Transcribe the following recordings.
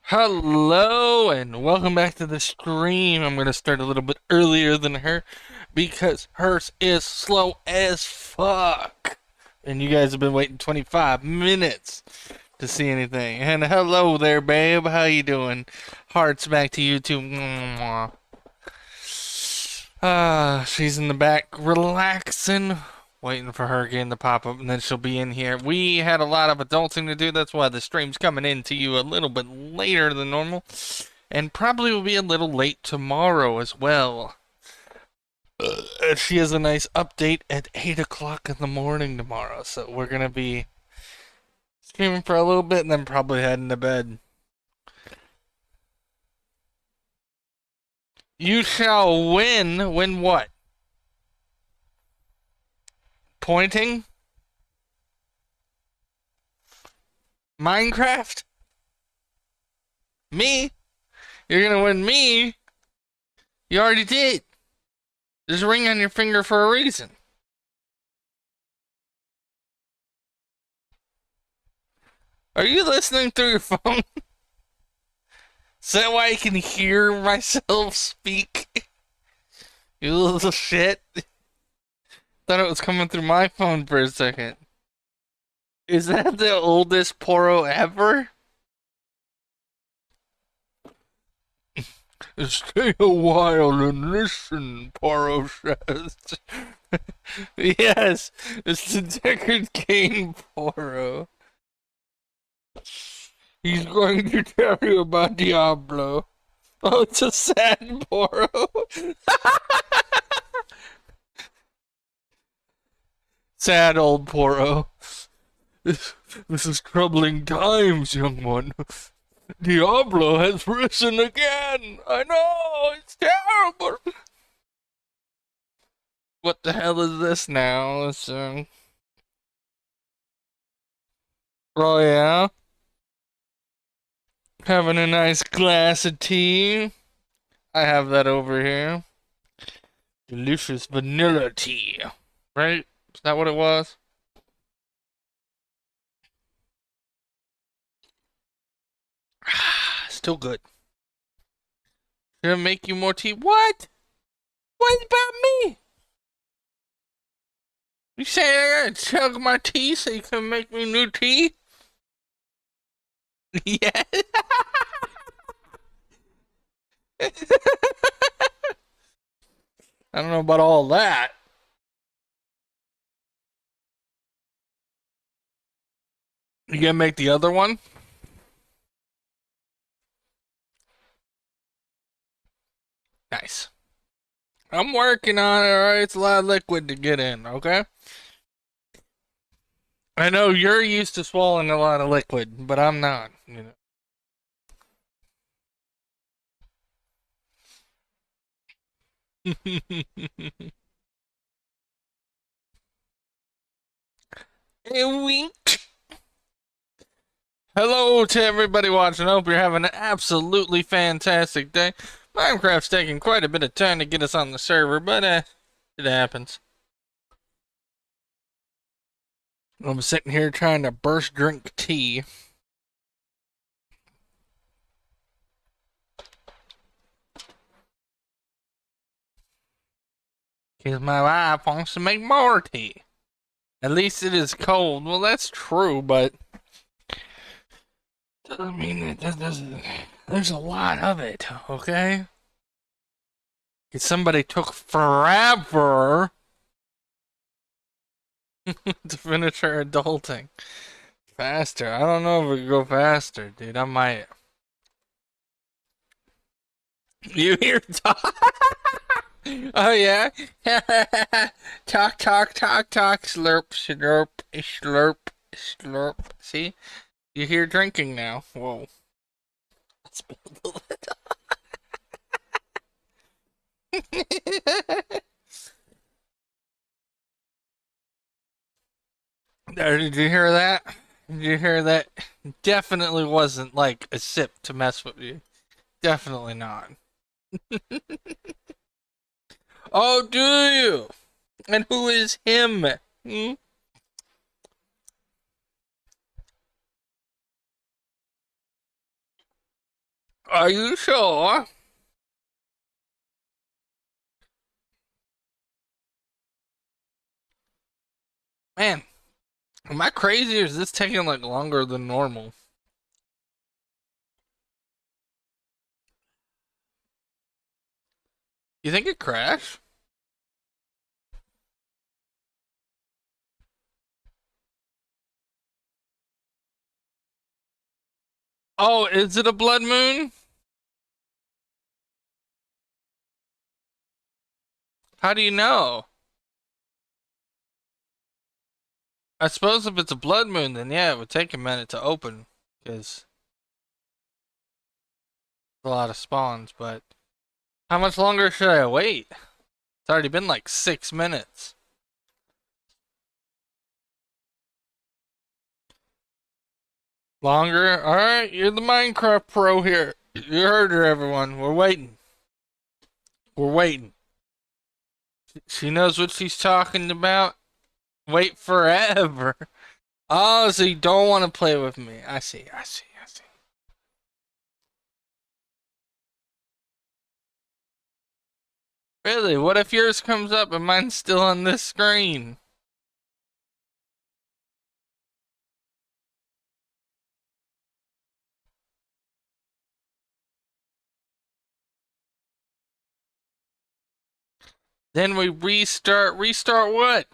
Hello and welcome back to the stream. I'm going to start a little bit earlier than her because hers is slow as fuck. And you guys have been waiting 25 minutes to see anything. And hello there, babe. How you doing? Hearts back to you too. She's in the back relaxing, waiting for her again to pop up, and then she'll be in here. We had a lot of adulting to do. That's why the stream's coming in to you a little bit later than normal, and probably will be a little late tomorrow as well. She has a nice update at 8 o'clock in the morning tomorrow, so we're gonna be streaming for a little bit and then probably heading to bed. You shall win. Win what? Pointing? Minecraft? Me? You're gonna win me? You already did. There's a ring on your finger for a reason. Are you listening through your phone? Is that why I can hear myself speak? You little shit. Thought it was coming through my phone for a second. Is that the oldest Poro ever? Stay a while and listen, Poro says. Yes, it's the Deckard Cain Poro. He's going to tell you about Diablo. Oh, it's a sad Poro. Sad old Poro. This is troubling times, young one. Diablo has risen again. I know, it's terrible. What the hell is this now? Oh yeah? Having a nice glass of tea. I have that over here. Delicious vanilla tea. Right? Is that what it was? Still good. Should I make you more tea? What? What about me? You saying I gotta chug my tea so you can make me new tea? Yeah. I don't know about all that. You gonna make the other one? Nice. I'm working on it, alright? It's a lot of liquid to get in, okay? I know you're used to swallowing a lot of liquid, but I'm not, And wink. Hello to everybody watching. I hope you're having an absolutely fantastic day. Minecraft's taking quite a bit of time to get us on the server, but it happens. I'm sitting here trying to burst drink tea. Because my wife wants to make more tea. At least it is cold. Well, that's true, but doesn't mean there's a lot of it, okay? Because somebody took forever to finish her adulting. Faster. I don't know if we could go faster, dude. I might. You hear talk? Oh yeah. Talk, talk, talk, talk. Slurp, slurp, slurp, slurp. See? You hear drinking now. Whoa. Did you hear that? Did you hear that? Definitely wasn't like a sip to mess with you. Definitely not. Oh, do you? And who is him? Hmm? Are you sure? Man, am I crazy or is this taking like longer than normal? You think it crashed? Oh, is it a blood moon? How do you know? I suppose if it's a blood moon, then yeah, it would take a minute to open because a lot of spawns. But how much longer should I wait? It's already been like 6 minutes. Longer? Alright, you're the Minecraft pro here. You heard her, everyone. We're waiting. We're waiting. She knows what she's talking about. Wait forever. Oh, so you don't want to play with me. I see, I see, I see. Really? What if yours comes up and mine's still on this screen? Then we restart. Restart what?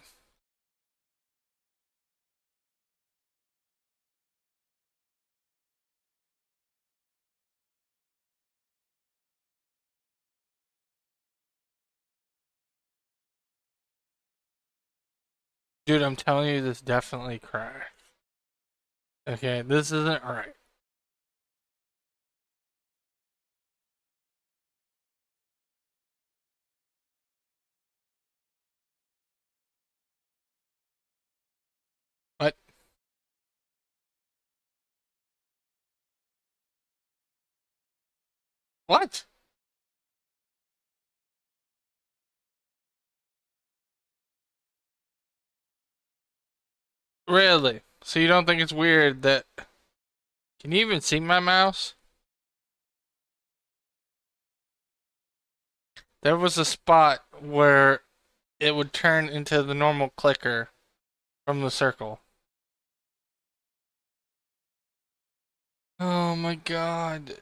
Dude, I'm telling you, this definitely crashed. Okay, this isn't right. What? What? Really? So you don't think it's weird that... Can you even see my mouse? There was a spot where it would turn into the normal clicker from the circle. Oh my god.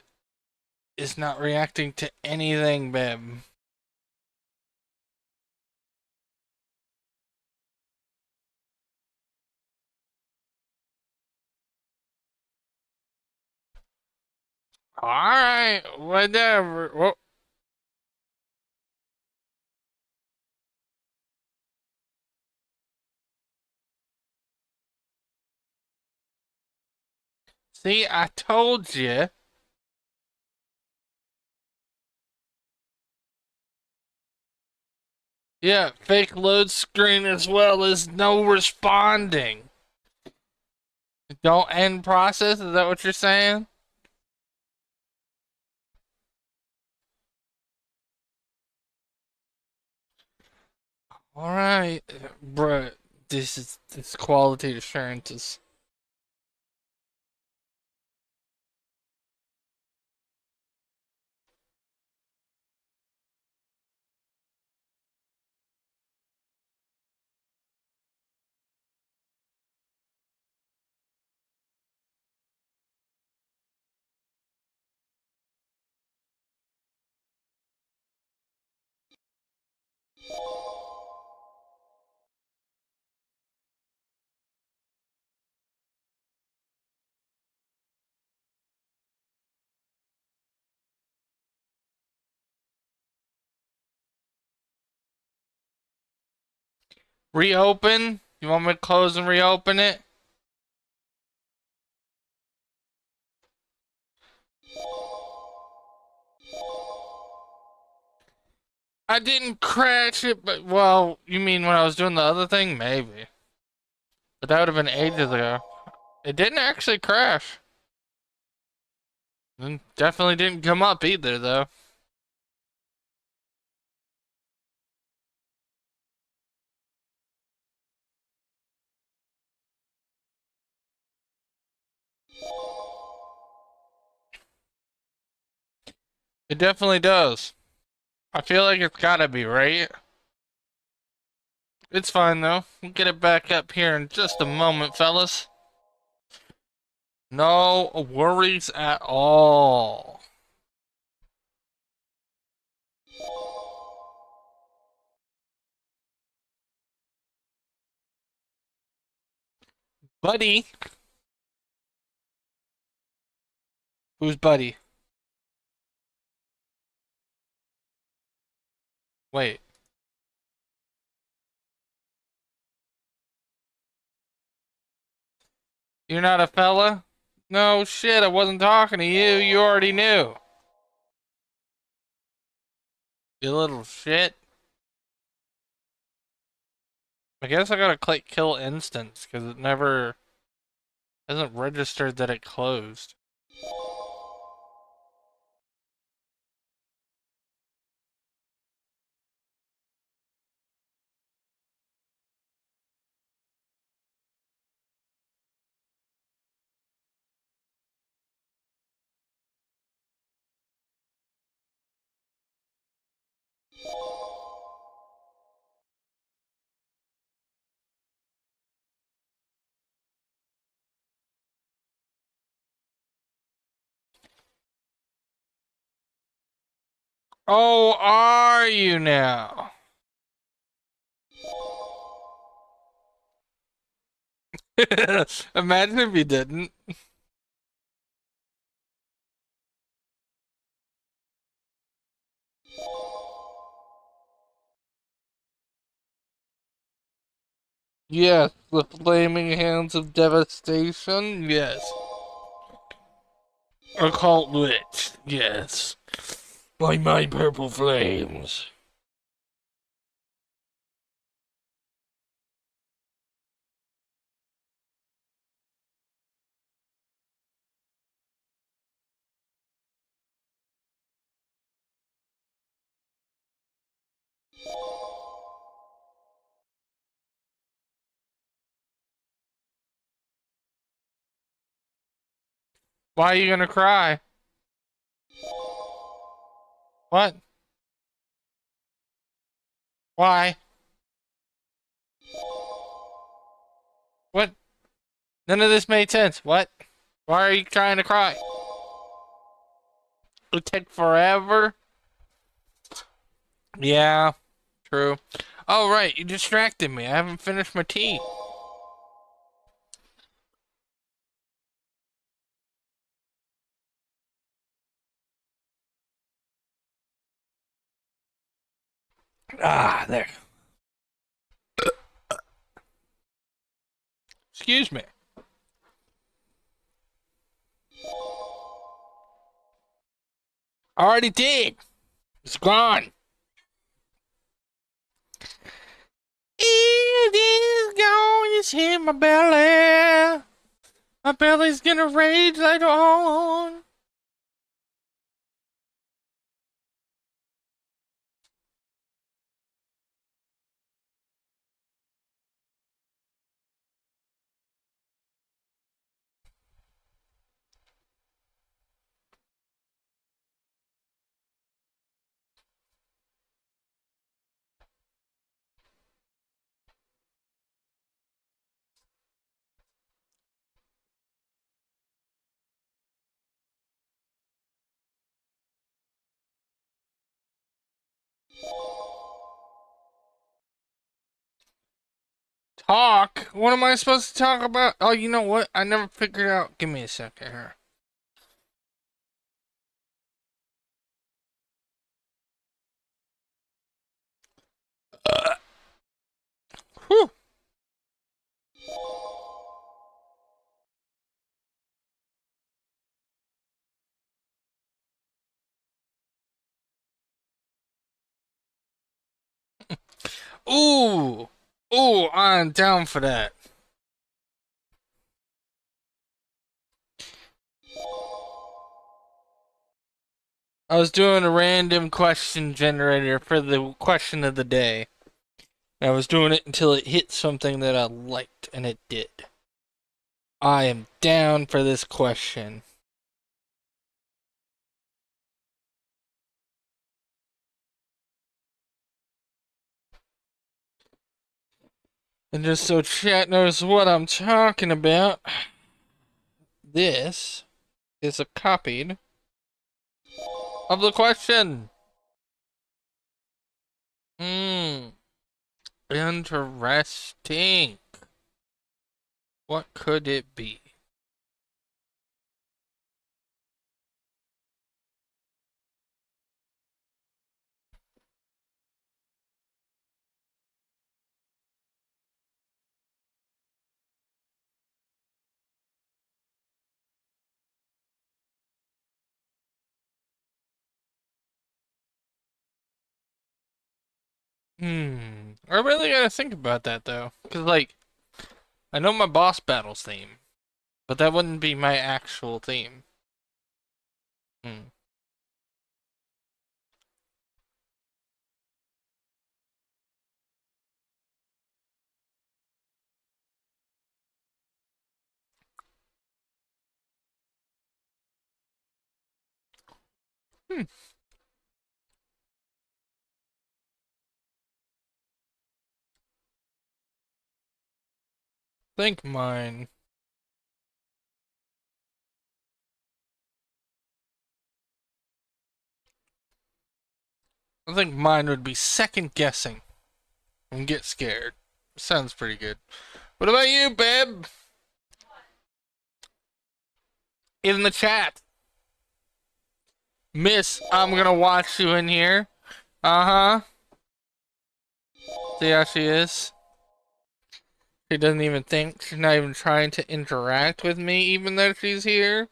It's not reacting to anything, babe. Alright, whatever. Well, see, I told you. Yeah, fake load screen as well as no responding. Don't end process, is that what you're saying? Alright, bruh. This quality assurance is... Reopen? You want me to close and reopen it? I didn't crash it, but well, you mean when I was doing the other thing? Maybe. But that would have been ages ago. It didn't actually crash. And definitely didn't come up either, though. It definitely does. I feel like it's gotta be, right? It's fine though. We'll get it back up here in just a moment, fellas. No worries at all. Buddy. Who's Buddy? Wait. You're not a fella? No shit, I wasn't talking to you. You already knew. You little shit. I guess I gotta click kill instance because it never hasn't registered that it closed. Oh, are you now? Imagine if you didn't. Yes, the flaming hands of devastation. Yes. Occult witch. Yes. By my purple flames. Why are you gonna cry? What? Why? What? None of this made sense. What? Why are you trying to cry? It'll take forever. Yeah, true. Oh, right, you distracted me. I haven't finished my tea. Ah, there. Excuse me. I already did. It's gone. It is gone. It's hit my belly. My belly's gonna rage later on. Talk? What am I supposed to talk about? Oh, you know what? I never figured out. Give me a second here. Whew. Ooh. Ooh, I'm down for that. I was doing a random question generator for the question of the day. I was doing it until it hit something that I liked, and it did. I am down for this question. And just so chat knows what I'm talking about, this is a copy of the question. Hmm. Interesting. What could it be? I really gotta think about that though. Cause like, I know my boss battles theme, but that wouldn't be my actual theme. Hmm. Hmm. Think mine. I think mine would be second guessing and get scared. Sounds pretty good. What about you, babe? In the chat. Miss, I'm gonna watch you in here. Uh-huh. See how she is? She doesn't even think. She's not even trying to interact with me, even though she's here.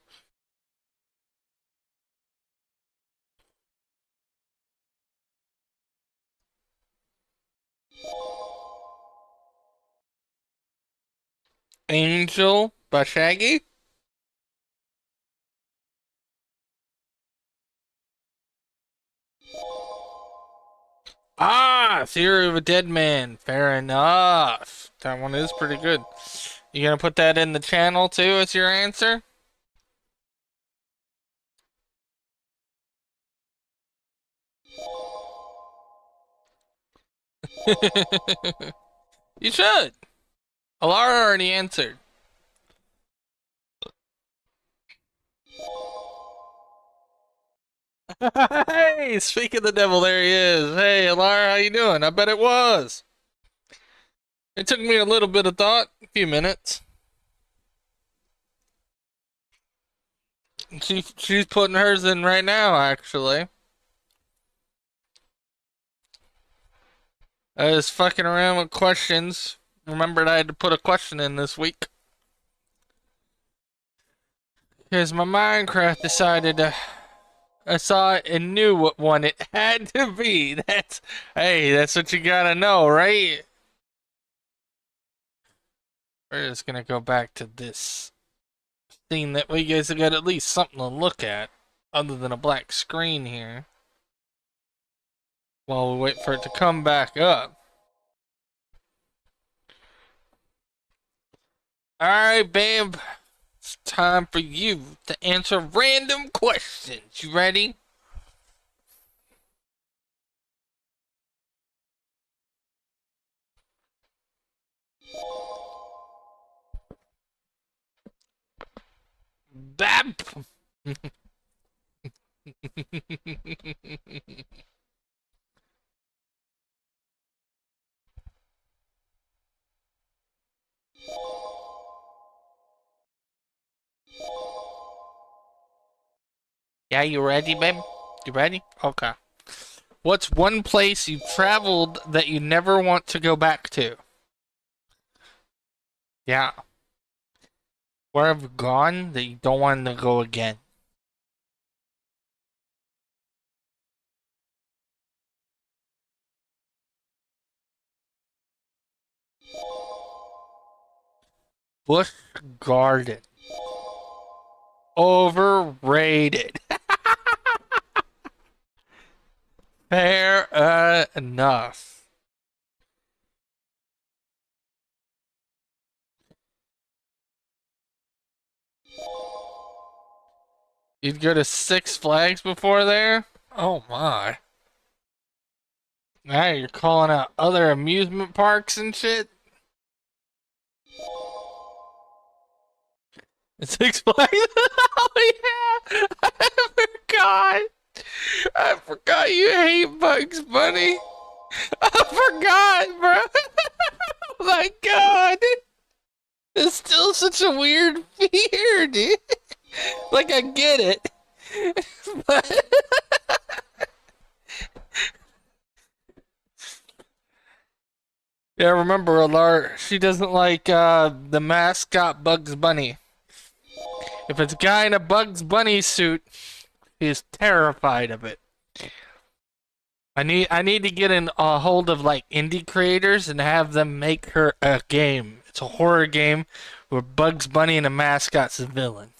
Angel by Shaggy? Ah, Theory of a Dead Man. Fair enough. That one is pretty good. You gonna put that in the channel too as your answer? You should. Alara already answered. Hey, speak of the devil, there he is. Hey, Alara, how you doing? I bet it was. It took me a little bit of thought, a few minutes. She's putting hers in right now, actually. I was fucking around with questions. Remembered I had to put a question in this week. Because my Minecraft decided I saw it and knew what one it had to be. Hey, that's what you gotta know, right? We're just gonna go back to this scene that way you guys have got at least something to look at, other than a black screen here. While we wait for it to come back up. Alright, babe. It's time for you to answer random questions. You ready? Bap! Yeah, you ready, babe? You ready? Okay. What's one place you've traveled that you never want to go back to? Yeah. Where have you gone that you don't want to go again? Busch Garden. Overrated. Fair enough. You'd go to Six Flags before there? Oh my. Now you're calling out other amusement parks and shit? It's explained. Oh yeah, I forgot. I forgot you hate Bugs Bunny. I forgot, bro. Oh my god. It's still such a weird fear, dude. Like, I get it. But yeah, remember, Alar, she doesn't like the mascot Bugs Bunny. If it's a guy in a Bugs Bunny suit, he is terrified of it. I need to get in a hold of like indie creators and have them make her a game. It's a horror game where Bugs Bunny and a mascot's a villain.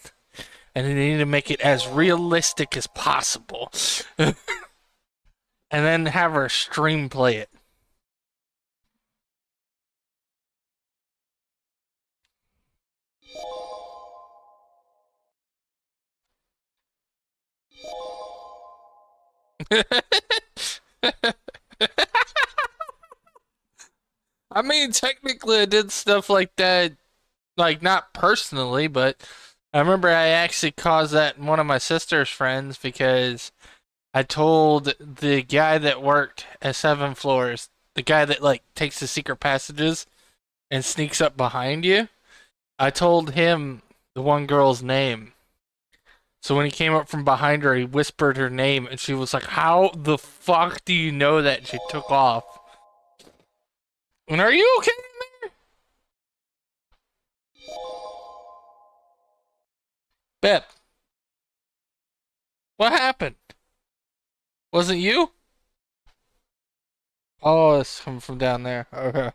And they need to make it as realistic as possible. And then have her stream play it. I mean, technically, I did stuff like that, like not personally, but I remember I actually caused that in one of my sister's friends because I told the guy that worked at Seven Floors, the guy that like takes the secret passages and sneaks up behind you. I told him the one girl's name. So when he came up from behind her, he whispered her name, and she was like, "How the fuck do you know that?" And she took off. And are you okay? Beth, what happened? Wasn't you? Oh, it's coming from down there. Okay.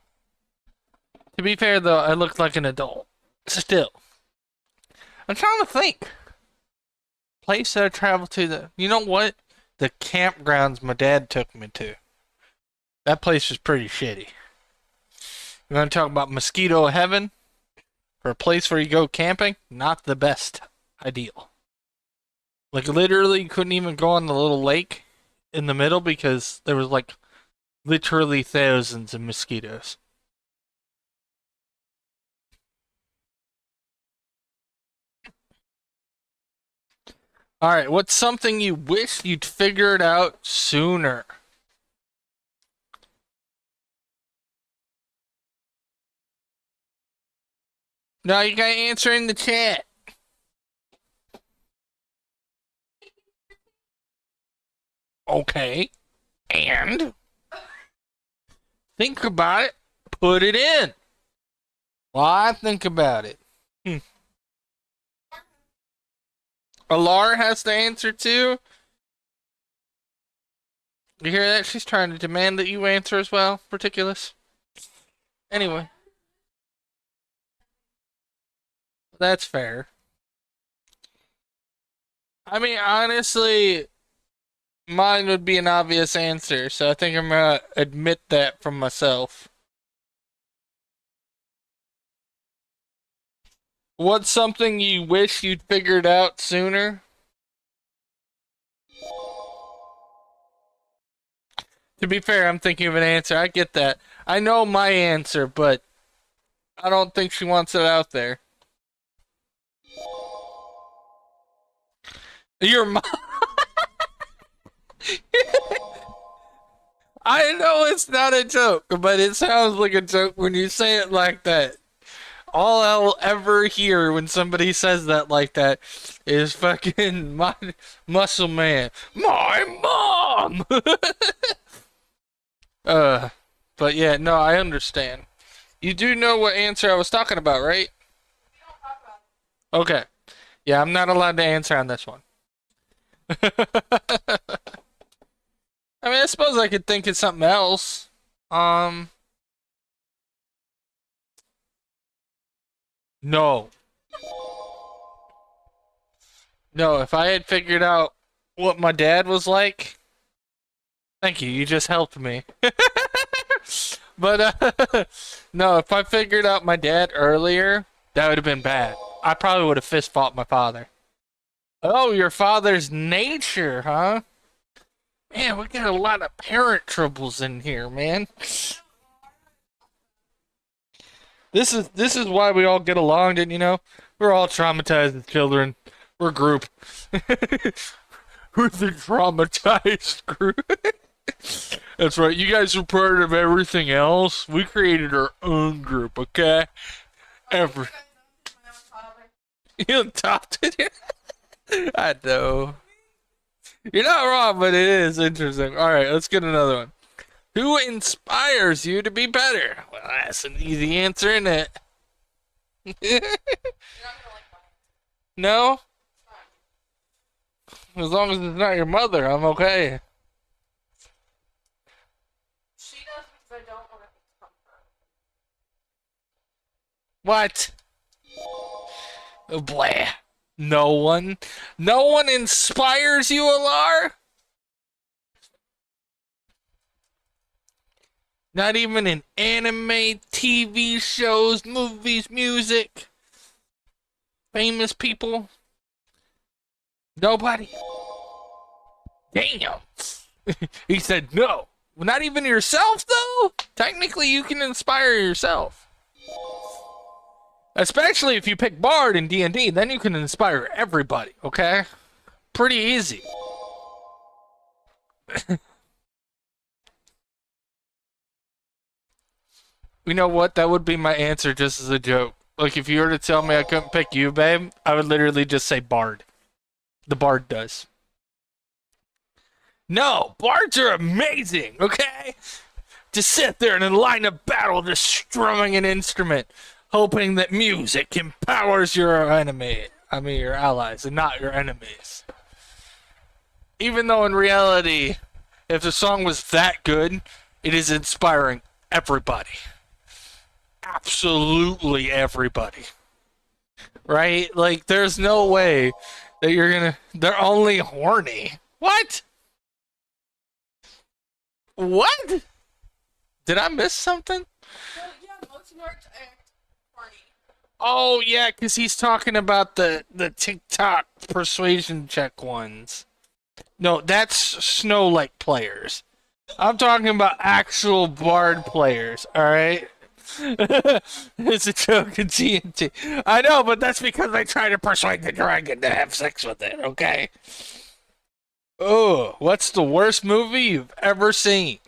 To be fair, though, I looked like an adult. Still. I'm trying to think. Place that I traveled to you know what? The campgrounds my dad took me to. That place was pretty shitty. You want to talk about mosquito heaven? For a place where you go camping, not the best ideal. Like literally, you couldn't even go on the little lake in the middle because there was like literally thousands of mosquitoes. All right, what's something you wish you'd figured out sooner? No, you gotta answer in the chat. Okay, and think about it. Put it in. Why think about it? Hmm. Alar has to answer too. You hear that? She's trying to demand that you answer as well. Ridiculous. Anyway, that's fair. I mean, honestly, mine would be an obvious answer, so I think I'm gonna admit that from myself. What's something you wish you'd figured out sooner? To be fair, I'm thinking of an answer. I get that. I know my answer, but I don't think she wants it out there. Your mom. I know it's not a joke, but it sounds like a joke when you say it like that. All I'll ever hear when somebody says that like that is fucking my muscle man. My mom. uh, but yeah, no, I understand. You do know what answer I was talking about, right? Okay. Yeah, I'm not allowed to answer on this one. I mean, I suppose I could think of something else. Um, no. No, if I had figured out what my dad was like, thank you, you just helped me. But no, if I figured out my dad earlier, that would have been bad. I probably would have fist fought my father. Oh, your father's nature, huh? Man, we got a lot of parent troubles in here, man. This is why we all get along, didn't you know? We're all traumatized as children. We're a group. We're the traumatized group. That's right. You guys were part of everything else. We created our own group, okay? Every you adopted it. I know. You're not wrong, but it is interesting. All right, let's get another one. Who inspires you to be better? Well, that's an easy answer, isn't it? No? As long as it's not your mother, I'm okay. She does because I don't want to become her. What? Oh, blah. No one? No one inspires you, Alar? Not even in anime, TV shows, movies, music? Famous people? Nobody? Damn. He said no. Well, not even yourself, though? Technically, you can inspire yourself. Especially if you pick Bard in D&D, then you can inspire everybody, okay? Pretty easy. You know what? That would be my answer just as a joke. Like, if you were to tell me I couldn't pick you, babe, I would literally just say Bard. The Bard does. No, Bards are amazing, okay? Just sit there in a line of battle just strumming an instrument, hoping that music empowers your enemy. I mean, your allies, and not your enemies. Even though in reality, if the song was that good, it is inspiring everybody. Absolutely everybody. Right? Like, there's no way that you're gonna... They're only horny. What? What? Did I miss something? Yeah, most words act horny. Oh, yeah, because he's talking about the TikTok persuasion check ones. No, that's Snow Lake players. I'm talking about actual Bard players, alright? It's a joke in TNT. I know, but that's because I try to persuade the dragon to have sex with it, okay? Oh, what's the worst movie you've ever seen?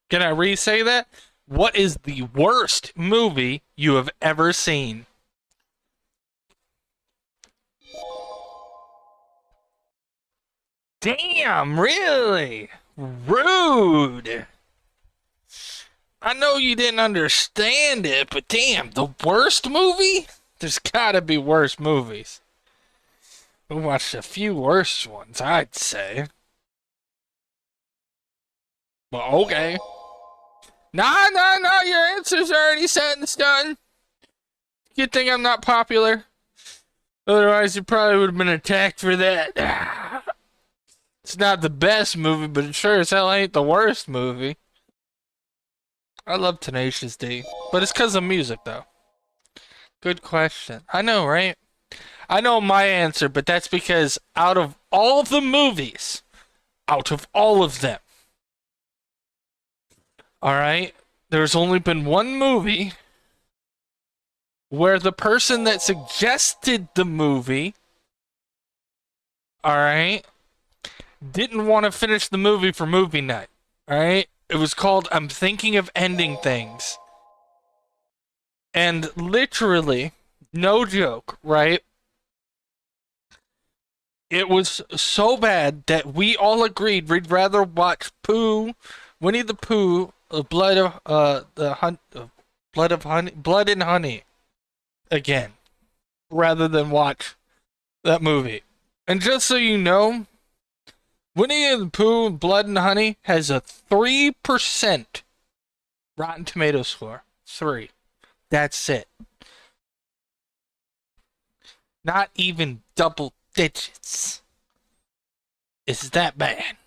Can I re-say that? What is the worst movie you have ever seen? Damn, really? Rude. I know you didn't understand it, but damn, the worst movie? There's gotta be worse movies. We watched a few worse ones, I'd say. Well, okay. No, your answer's already set in stone. You think I'm not popular? Otherwise, you probably would have been attacked for that. It's not the best movie, but it sure as hell ain't the worst movie. I love Tenacious D, but it's because of music, though. Good question. I know, right? I know my answer, but that's because out of all of the movies, out of all of them, alright, there's only been one movie where the person that suggested the movie, alright, didn't want to finish the movie for movie night, alright? It was called I'm Thinking of Ending Things. And literally, no joke, right? It was so bad that we all agreed we'd rather watch Winnie the Pooh, Blood and Honey again, rather than watch that movie. And just so you know, Winnie the Pooh, Blood and Honey has a 3% Rotten Tomato score. 3. That's it. Not even double digits. It's that bad.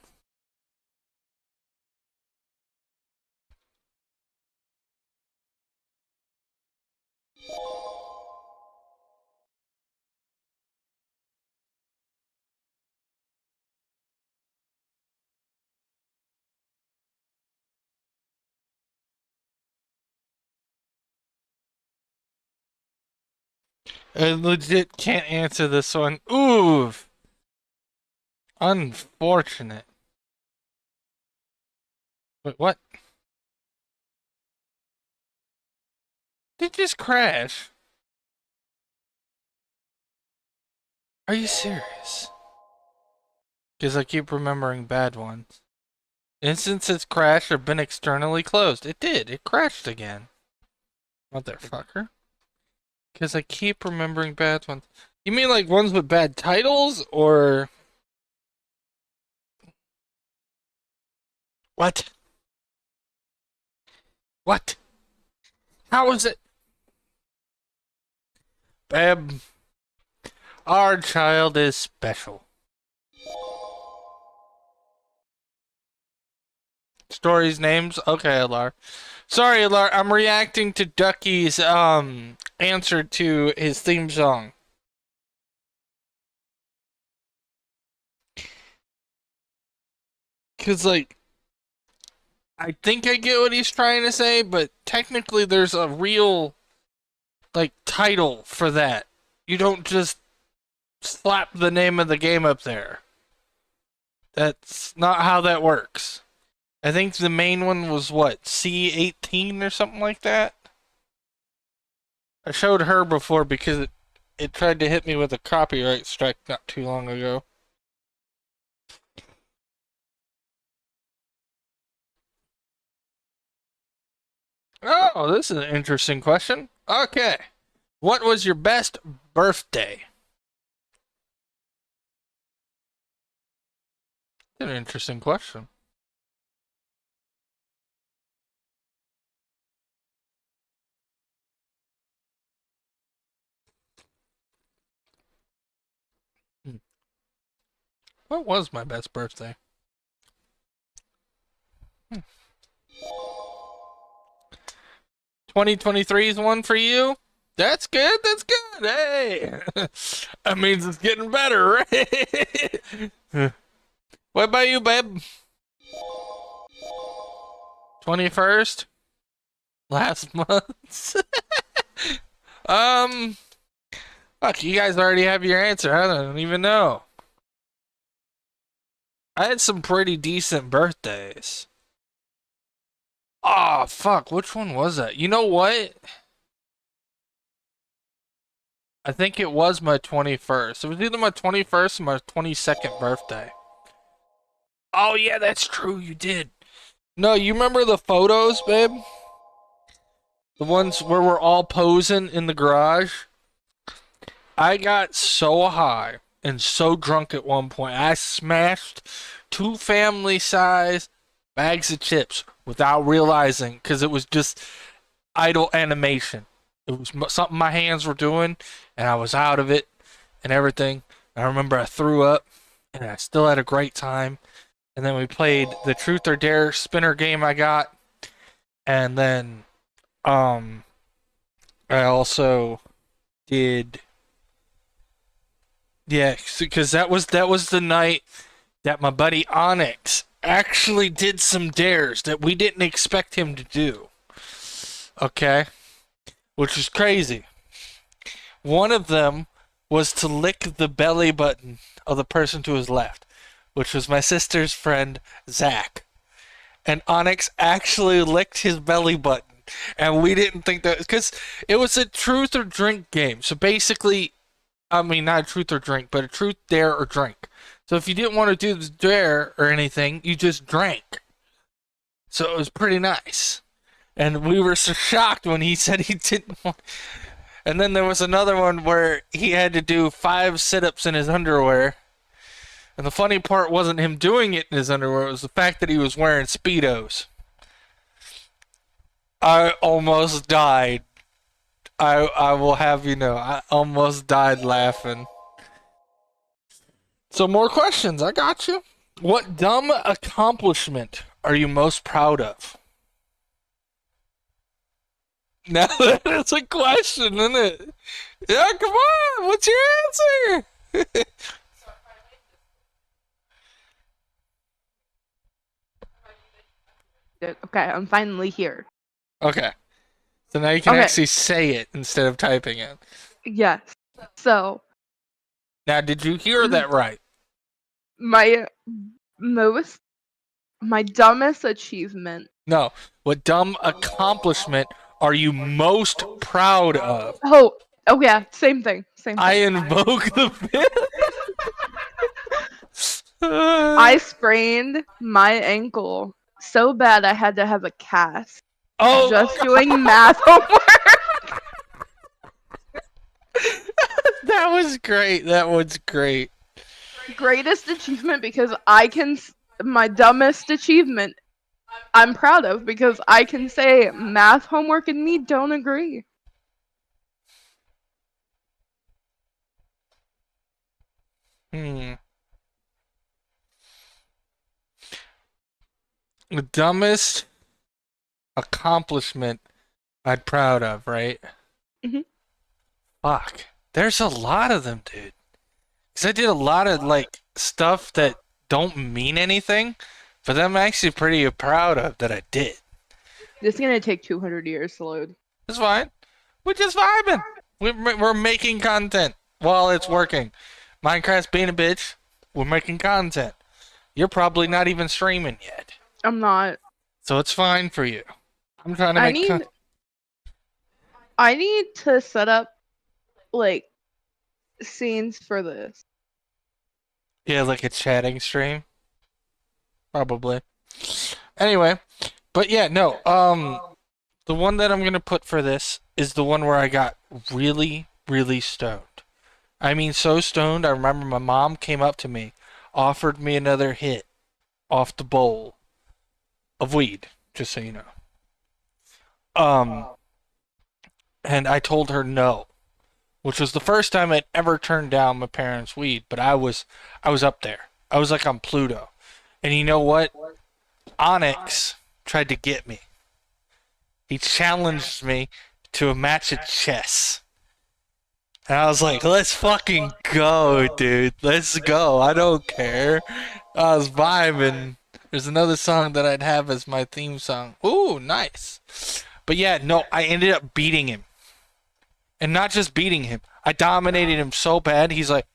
I legit can't answer this one. Ooh, unfortunate. Wait, what? Did it just crash? Are you serious? Because I keep remembering bad ones. Instances crashed or been externally closed. It did. It crashed again. Motherfucker. Because I keep remembering bad ones. You mean like ones with bad titles, or... What? What? How is it? Bab, our child is special. Stories, names? Okay, Alar. Sorry, Alar, I'm reacting to Ducky's, answer to his theme song. Cause, like, I think I get what he's trying to say, but technically there's a real, like, title for that. You don't just slap the name of the game up there. That's not how that works. I think the main one was what, C18 or something like that? I showed her before because it tried to hit me with a copyright strike not too long ago. Oh, this is an interesting question. Okay. What was your best birthday? An interesting question. Hmm. What was my best birthday? 2023 is one for you? That's good. That's good. Hey, that means it's getting better, right? What about you, babe? 21st? Last month? um, fuck, you guys already have your answer. I don't even know. I had some pretty decent birthdays. Oh, fuck, which one was that? You know what? I think it was my 21st. It was either my 21st or my 22nd birthday. Oh, yeah, that's true. You did. No, you remember the photos, babe? The ones where we're all posing in the garage? I got so high and so drunk at one point, I smashed 2 family-size bags of chips without realizing because it was just idle animation. It was something my hands were doing, and I was out of it and everything. I remember I threw up, and I still had a great time. And then we played the Truth or Dare spinner game I got, and then I also did, yeah, because that was the night that my buddy Onyx actually did some dares that we didn't expect him to do. Okay, which was crazy. One of them was to lick the belly button of the person to his left, which was my sister's friend Zach. And Onyx actually licked his belly button. And we didn't think that, because it was a truth or drink game. So basically, I mean, not a truth or drink, but a truth, dare, or drink. So if you didn't want to do the dare or anything, you just drank. So it was pretty nice. And we were so shocked when he said he didn't want. And then there was another one where he had to do 5 sit-ups in his underwear. And the funny part wasn't him doing it in his underwear, it was the fact that he was wearing Speedos. I almost died. I will have you know, I almost died laughing. So more questions, I got you. What dumb accomplishment are you most proud of? Now that's a question, isn't it? Yeah, come on. What's your answer? Okay, I'm finally here. Okay. So now you can Okay, actually say it instead of typing it. yes. So, Now, did you hear that right? my most, my dumbest achievement. No. What dumb accomplishment are you most proud of? Oh yeah, same thing, same I thing. invoke the fifth. I sprained my ankle so bad I had to have a cast. Oh, Just doing math homework. that was great. That was great. Greatest achievement because my dumbest achievement I'm proud of because I can say math homework and me don't agree. Hmm. The dumbest accomplishment I'm proud of, right? Hmm. Fuck. There's a lot of them, dude. Because I did a lot of, like, stuff that don't mean anything, but I'm actually pretty proud of that I did. This is gonna take 200 years to load. It's fine. We're just vibing. We're making content while it's working. Minecraft's being a bitch. We're making content. You're probably not even streaming yet. I'm not. So it's fine for you. I'm trying to I make need I need to set up like scenes for this. yeah, like a chatting stream. Probably. Anyway, but yeah, no. The one that I'm gonna put for this is the one where I got really, really stoned. I mean, so stoned. I remember my mom came up to me, offered me another hit off the bowl of weed. Just so you know. Um, and I told her no, which was the first time I'd ever turned down my parents' weed. But I was up there. I was like on Pluto. And you know what? Onyx tried to get me. He challenged me to a match of chess. And I was like, let's fucking go, dude. Let's go. I don't care. I was vibing. There's another song that I'd have as my theme song. Ooh, nice. But yeah, no, I ended up beating him. And not just beating him, I dominated him so bad, he's like,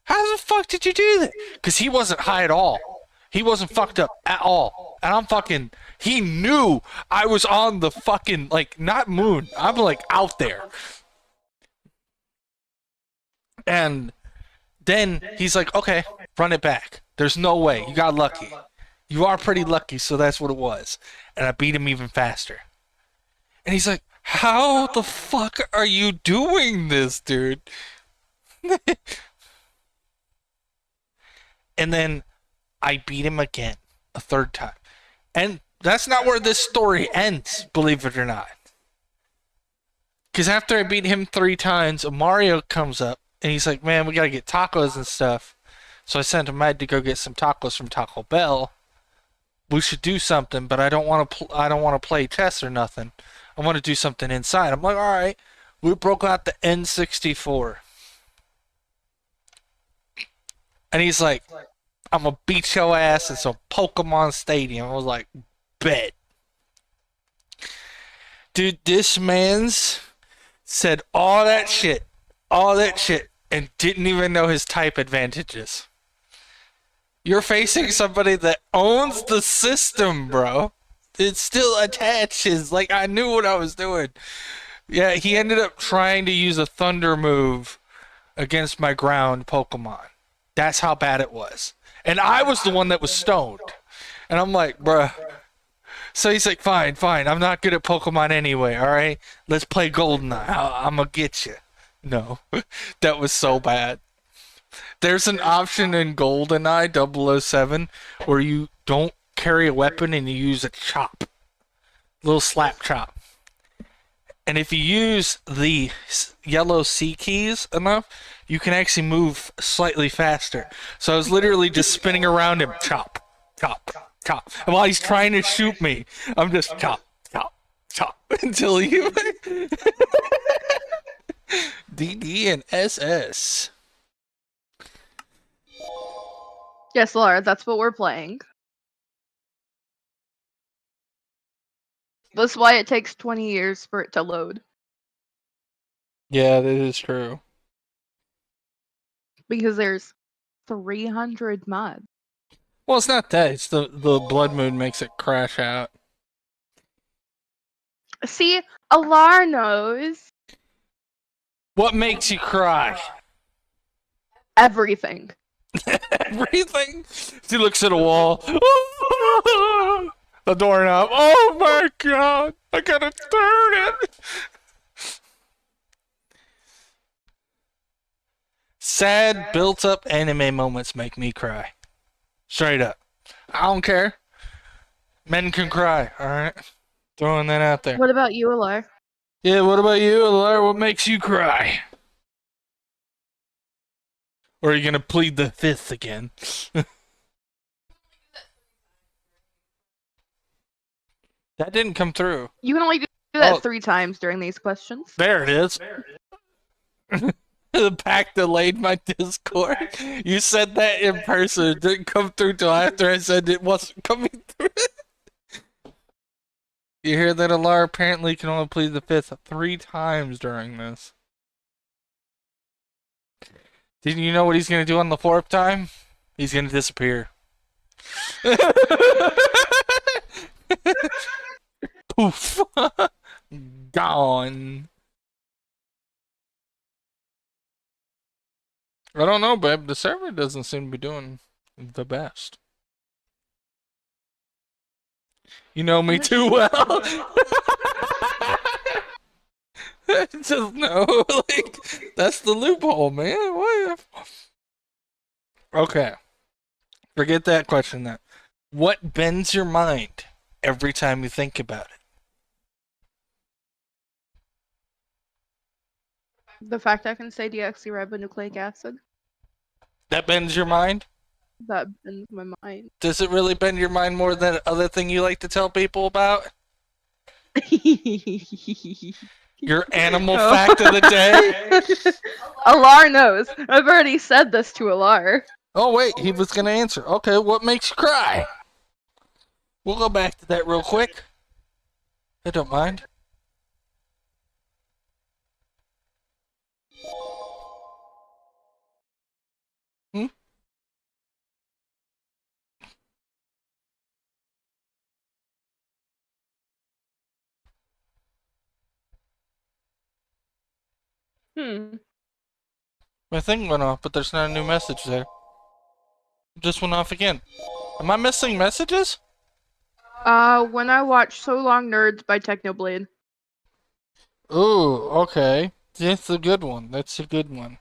how the fuck did you do that? Because he wasn't high at all. He wasn't fucked up at all. And I'm fucking, he knew I was on the fucking, like, not moon. I'm like out there. And then he's like, okay, run it back. There's no way. You got lucky. You are pretty lucky, so that's what it was. And I beat him even faster. And he's like, how the fuck are you doing this, dude? And then I beat him again, a third time. And that's not where this story ends, believe it or not. Because after I beat him 3 times, Mario comes up and he's like, man, we gotta get tacos and stuff. So I sent him out to go get some tacos from Taco Bell. We should do something, but I don't want to. I don't want to play chess or nothing. I want to do something inside. I'm like, all right. We broke out the N64, and he's like, I'm gonna beat your ass in some Pokemon Stadium. I was like, bet. Dude, this man's said all that shit, and didn't even know his type advantages. You're facing somebody that owns the system, bro. It still attaches. Like, I knew what I was doing. Yeah, he ended up trying to use a thunder move against my ground Pokemon. That's how bad it was. And I was the one that was stoned. And I'm like, bruh. So he's like, fine, fine. I'm not good at Pokemon anyway, alright? Let's play GoldenEye. I'm gonna get you. No. That was so bad. There's an option in GoldenEye 007 where you don't carry a weapon and you use a chop. Little slap chop. And if you use the yellow C keys enough, you can actually move slightly faster. So I was literally just spinning around him, chop, chop, chop. And while he's trying to shoot me, I'm just chop, chop, Top until you DD and SS. Yes, Laura, that's what we're playing. That's why it takes 20 years for it to load. Yeah, that is true. Because there's 300 mods. Well, it's not that. It's the blood moon makes it crash out. See, Alar knows What makes you cry? everything. Everything. She looks at a wall. The doorknob. Oh my god! I gotta turn it. Sad, built-up anime moments make me cry. Straight up. I don't care. Men can cry. All right. Throwing that out there. What about you, Alar? Yeah. What about you, Alar? What makes you cry? Or are you gonna plead the fifth again? That didn't come through. You can only do that 3 times during these questions. There it is. The pack delayed my Discord. You said that in person. It didn't come through till after I said it wasn't coming through. You hear that Alar apparently can only plead the fifth 3 times during this. Didn't you know what he's gonna do on the 4th time? He's gonna disappear. Poof. Gone. I don't know, babe. The server doesn't seem to be doing the best. You know me too well. Just no, like that's the loophole, man. What? Okay, forget that question then. What bends your mind every time you think about it? The fact I can say deoxyribonucleic acid, That bends your mind? that bends my mind. Does it really bend your mind more than other thing you like to tell people about? Your animal fact of the day? Alar knows. I've already said this to Alar. Oh wait, he was gonna answer. Okay, what makes you cry? We'll go back to that real quick. I don't mind. Hmm? My thing went off, but there's not a new message there. It just went off again. Am I missing messages? When I watched So Long Nerds by Technoblade. Ooh, okay. That's a good one. That's a good one.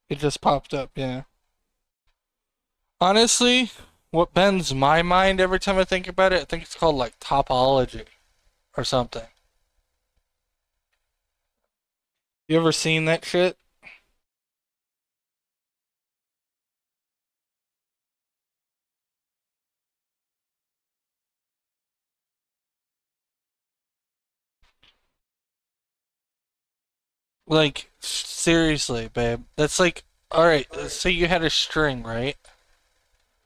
It just popped up, yeah. Honestly, what bends my mind every time I think about it, I think it's called like topology or something. You ever seen that shit? Like, seriously, babe. That's like, alright, say you had a string, right?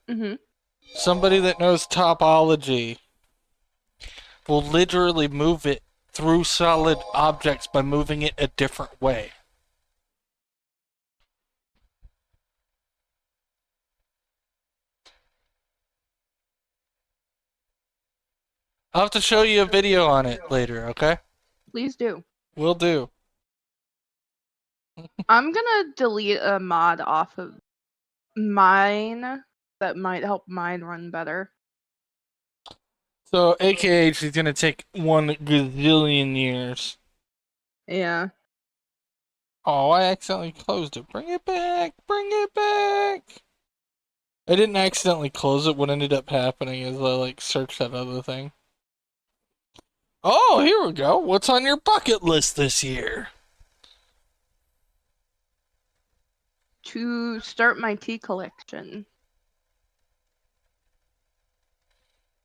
Mm-hmm. Somebody that knows topology will literally move it through solid objects by moving it a different way. I'll have to show you a video on it later, okay? Please do. Will do. I'm gonna delete a mod off of mine that might help mine run better. So, AKA, she's gonna take 1 gazillion years. Yeah. Oh, I accidentally closed it. Bring it back! Bring it back! I didn't accidentally close it. What ended up happening is I, like, searched that other thing. Oh, here we go. What's on your bucket list this year? To start my tea collection.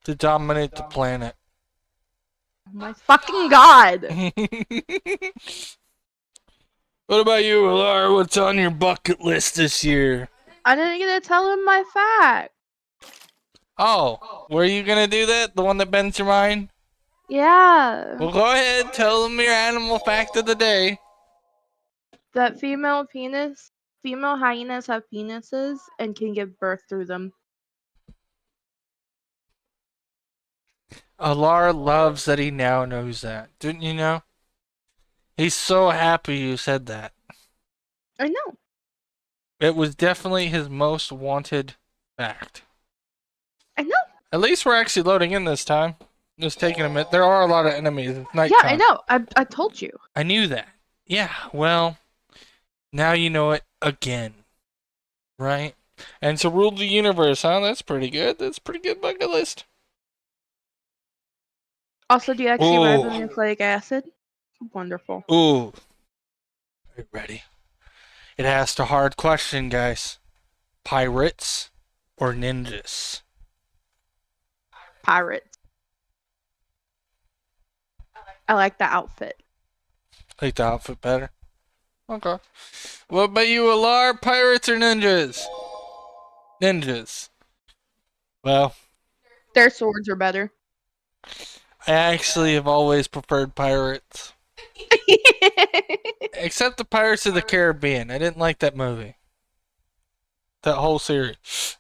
To dominate the planet. Oh my fucking god! What about you, Laura? What's on your bucket list this year? I didn't get to tell him my fact. Oh, were you gonna do that? The one that bends your mind? Yeah. Well, go ahead. Tell them your animal fact of the day. That female hyenas have penises and can give birth through them. Alar loves that he now knows that. Didn't you know? He's so happy you said that. I know. It was definitely his most wanted fact. I know. At least we're actually loading in this time. Just taking a minute. There are a lot of enemies. It's Yeah, I nighttime. know. I told you. I knew that. Yeah, well, now you know it again. Right? And to rule the universe, huh? That's pretty good. That's a pretty good bucket list. Also, do you actually Ooh. ribonucleic acid? Wonderful. Ooh. Are you ready? It asked a hard question, guys. Pirates or ninjas? Pirates. I like the outfit. Like the outfit better? Okay. What about you, Alar? Pirates or ninjas? Ninjas. Well, Their swords are better. I actually have always preferred pirates. Except the Pirates of the Caribbean. I didn't like that movie. That whole series.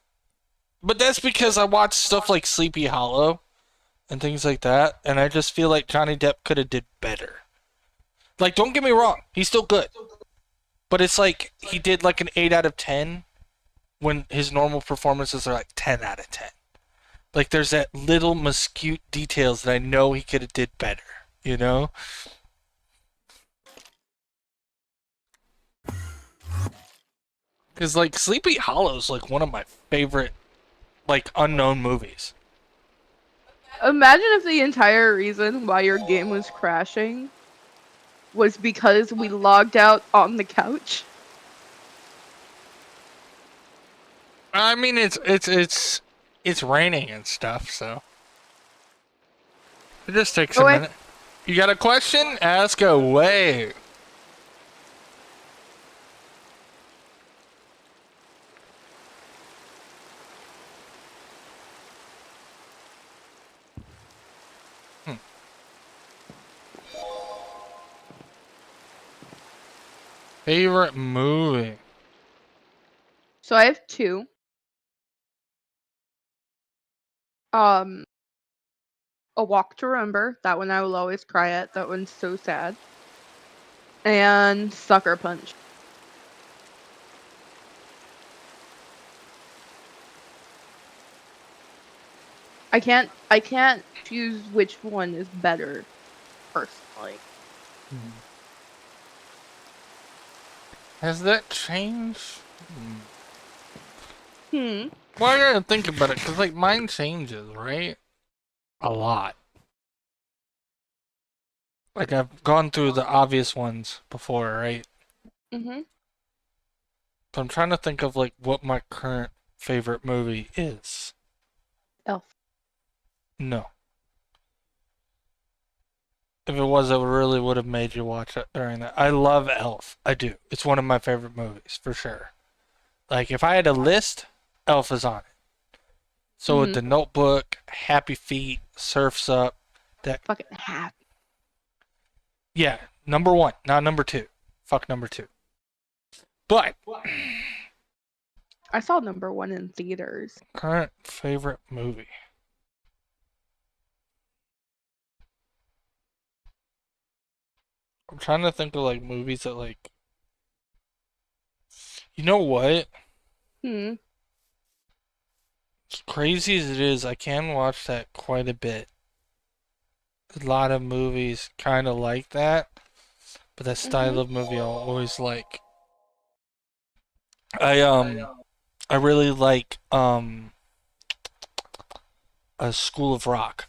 But that's because I watched stuff like Sleepy Hollow and things like that, and I just feel like Johnny Depp could have did better. Like, don't get me wrong, he's still good. But it's like he did like an 8 out of 10 when his normal performances are like 10 out of 10. Like, there's that little minute details that I know he could have did better, you know? Because, like, Sleepy Hollow's like one of my favorite, like, unknown movies. Imagine if the entire reason why your game was crashing was because we logged out on the couch. I mean, it's raining and stuff, so it just takes a minute. You got a question? Ask away. Favorite movie? So I have two. A Walk to Remember. That one I will always cry at. That one's so sad. And Sucker Punch. I can't choose which one is better, personally. Has that changed? Hmm. Well, I gotta think about it, because, like, mine changes, right? A lot. Like, I've gone through the obvious ones before, right? Mm-hmm. So I'm trying to think of, like, what my current favorite movie is. Elf. No. If it was, I really would have made you watch it during that. I love Elf. I do. It's one of my favorite movies, for sure. Like, if I had a list, Elf is on it. So with The Notebook, Happy Feet, Surf's Up, that Fucking happy. yeah, number one, not number two. Fuck number two. But I saw number one in theaters. current favorite movie. I'm trying to think of like movies that like. You know what? Hmm. As crazy as it is, I can watch that quite a bit. A lot of movies kind of like that, but that style of movie I'll always like. I really like a School of Rock.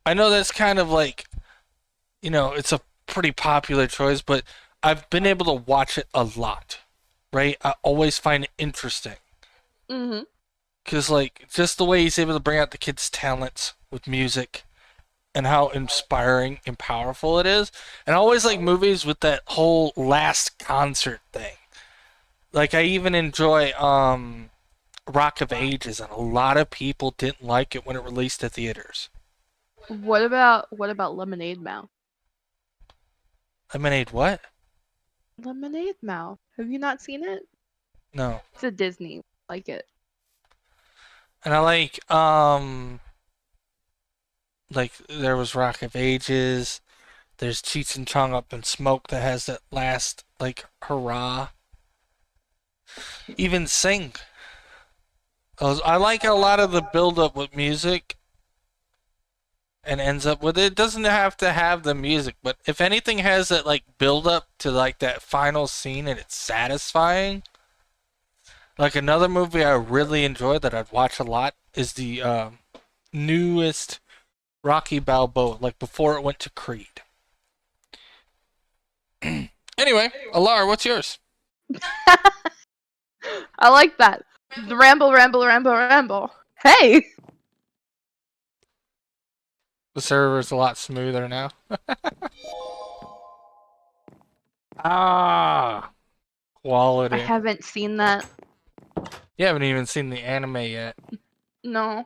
I know that's kind of like, it's a pretty popular choice, but I've been able to watch it a lot, right? I always find it interesting. Mm-hmm. Because, like, just the way he's able to bring out the kids' talents with music and how inspiring and powerful it is. And I always like movies with that whole last concert thing. Like, I even enjoy Rock of Ages, and a lot of people didn't like it when it released to theaters. What about Lemonade Mouth? Lemonade what? Lemonade Mouth. Have you not seen it? No. It's a Disney. Like it. And I like there was Rock of Ages. There's Cheech and Chong Up in Smoke that has that last like hurrah. Even Sing. I like a lot of the build up with music and ends up with it. It doesn't have to have the music, but if anything has that like build up to like that final scene and it's satisfying. Like another movie I really enjoy that I'd watch a lot is the newest Rocky Balboa, like before it went to Creed. Anyway, Alar, what's yours? I like that. The ramble, ramble, ramble, ramble. Hey! The server's a lot smoother now. Ah, I quality. haven't seen that. You haven't even seen the anime yet. No.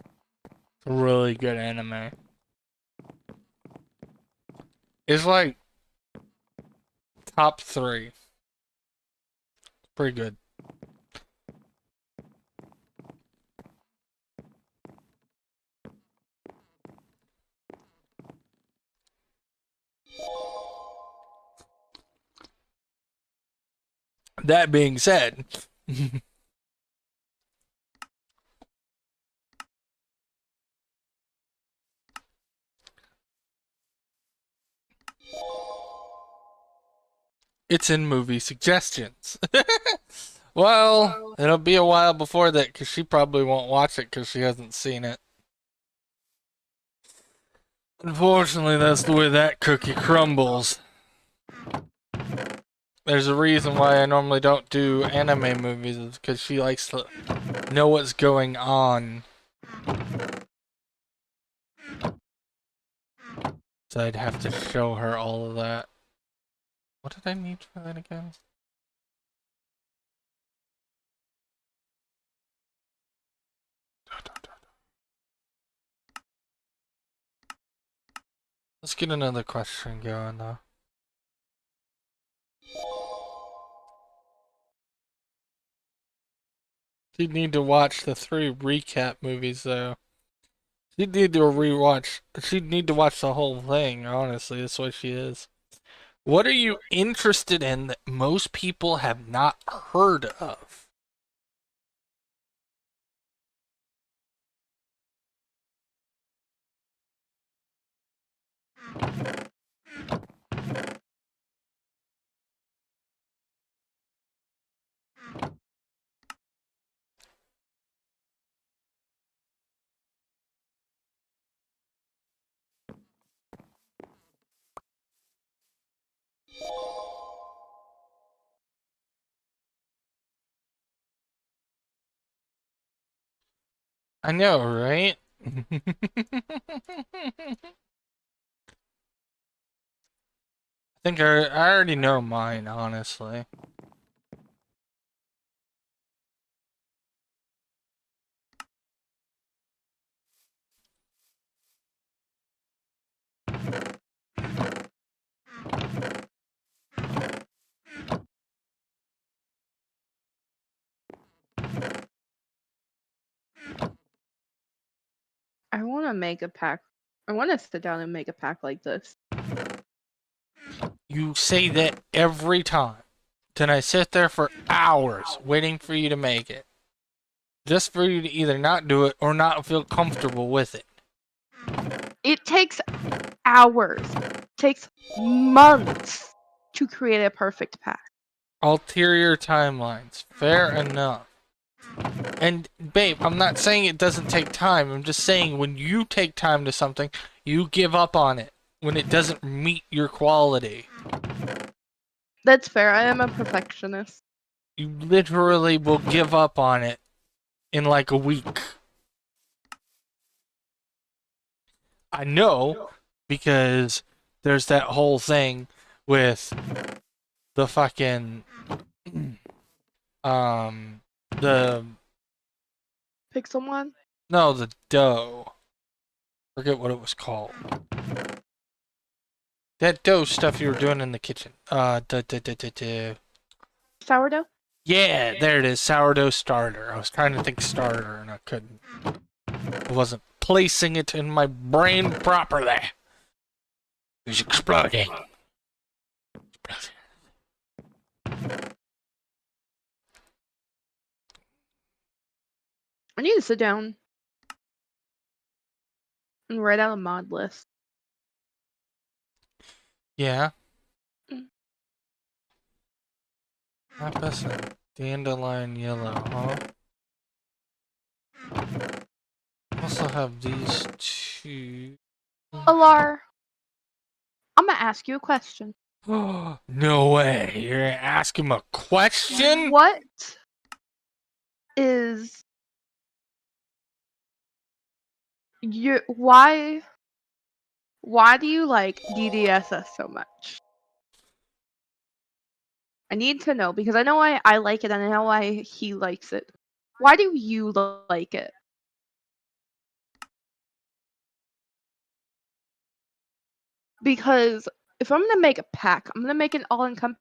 It's a really good anime. It's like top 3. Pretty good. That being said, it's in movie suggestions. Well, it'll be a while before that because she probably won't watch it because she hasn't seen it. Unfortunately, that's the way that cookie crumbles. There's a reason why I normally don't do anime movies, is because she likes to know what's going on. So I'd have to show her all of that. What did I need for that again? Let's get another question going though. She'd need to watch the 3 recap movies though. She'd need to rewatch. She'd need to watch the whole thing, honestly. That's what she is. What are you interested in that most people have not heard of? I know, right? I think I already know mine, honestly. I want to make a pack. I want to sit down and make a pack like this. You say that every time. Then I sit there for hours waiting for you to make it. Just for you to either not do it or not feel comfortable with it. It takes hours. It takes months to create a perfect pack. Ulterior timelines. Fair enough. And, babe, I'm not saying it doesn't take time. I'm just saying when you take time to something, you give up on it when it doesn't meet your quality. That's fair. I am a perfectionist. You literally will give up on it in like a week. I know because there's that whole thing with the fucking um the Pixelmon? no the dough. Forget what it was called. That dough stuff you were doing in the kitchen. Sourdough? Yeah, there it is. Sourdough starter. I was trying to think starter and I couldn't. I wasn't placing it in my brain properly. It was exploding. I need to sit down and write out a mod list. Yeah. Mm. Lapis and dandelion yellow, huh? Also have these two. Alar, I'm gonna ask you a question. No way. You're gonna ask him a question? What is you why do you like DDSS so much? I need to know because I know I like it and I know why he likes it. Why do you like it? Because if I'm gonna make a pack, I'm gonna make an all-encompassing.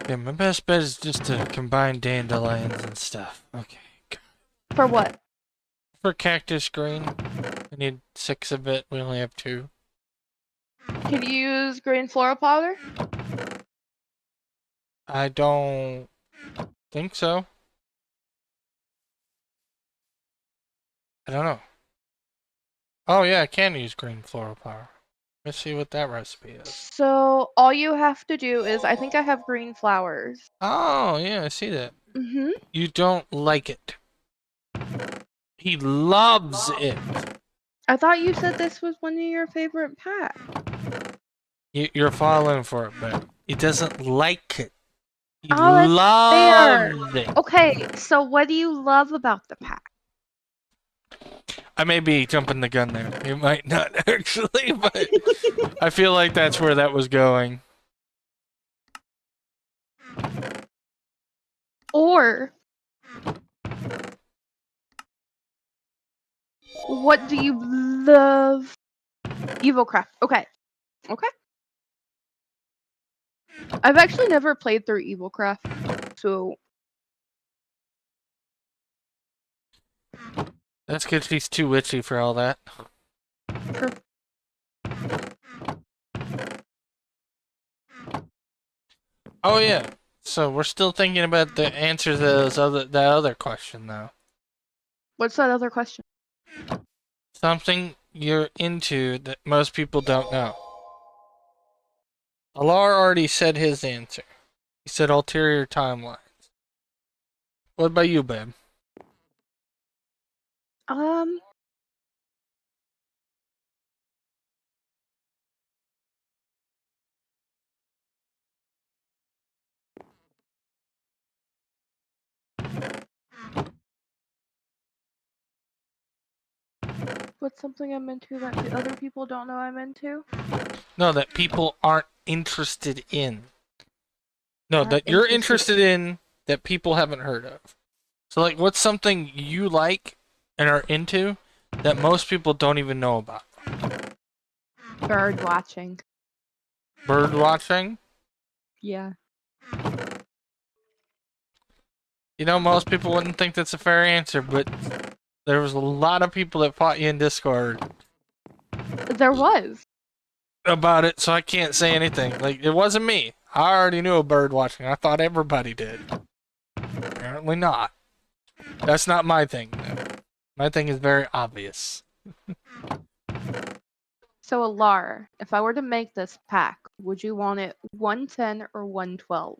Yeah, my best bet is just to combine dandelions and stuff. Okay. For what? For cactus green, I need 6 of it. We only have 2. Can you use green floral powder? I don't think so. I don't know. Oh yeah, I can use green floral power. Let's see what that recipe is. So all you have to do is I think I have green flowers. Oh yeah, I see that. Mhm. You don't like it. He loves it. I thought you said this was one of your favorite packs. You're falling for it, but he doesn't like it. He Oh, that's fair. loves it. Okay, so what do you love about the pack? I may be jumping the gun there. You might not actually, but I feel like that's where that was going. Or what do you love? Evilcraft. Okay. Okay. I've actually never played through Evilcraft, so That's because she's too witchy for all that. sure. Oh yeah. So we're still thinking about the answer to that other question though. What's that other question? Something you're into that most people don't know. Alar already said his answer. He said ulterior timelines. What about you, babe? Um, what's something I'm into that the other people don't know I'm into? No, that people aren't interested in. No, Aren't that you're interested. interested in that people haven't heard of. So, like, what's something you like and are into that most people don't even know about? Bird watching. Bird watching? Yeah. You know, most people wouldn't think that's a fair answer, but there was a lot of people that fought you in Discord There was. about it, so I can't say anything. Like, it wasn't me. I already knew of bird watching. I thought everybody did. Apparently not. That's not my thing, though. My thing is very obvious. So Alar, if I were to make this pack, would you want it 110 or 112?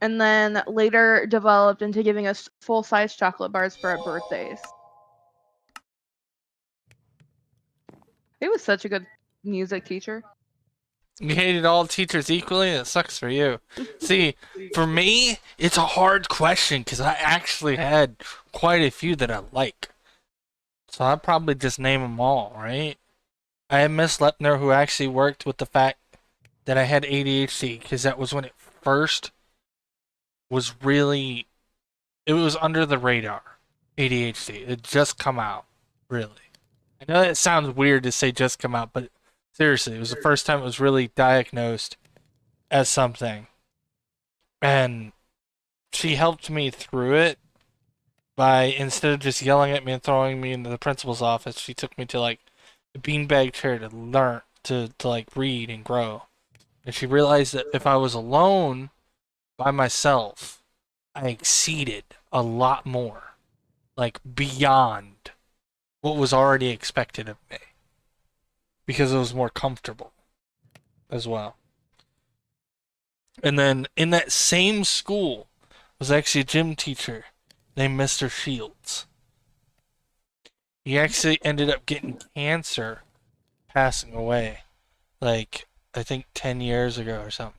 and then later developed into giving us full-size chocolate bars for our birthdays. He was such a good music teacher. You hated all teachers equally? It sucks for you. See, for me, it's a hard question because I actually had quite a few that I like. So I'd probably just name them all, right? I had Miss Lepner who actually worked with the fact that I had ADHD because that was when it first was really, it was under the radar. ADHD. It just come out, really. I know that sounds weird to say just come out, but seriously, it was the first time it was really diagnosed as something. And she helped me through it by, instead of just yelling at me and throwing me into the principal's office, she took me to like a beanbag chair to learn to like read and grow. And she realized that if I was alone by myself, I exceeded a lot more, like beyond what was already expected of me, because it was more comfortable as well. And then in that same school was actually a gym teacher named Mr. Shields. He actually ended up getting cancer, passing away, like I think 10 years ago or something.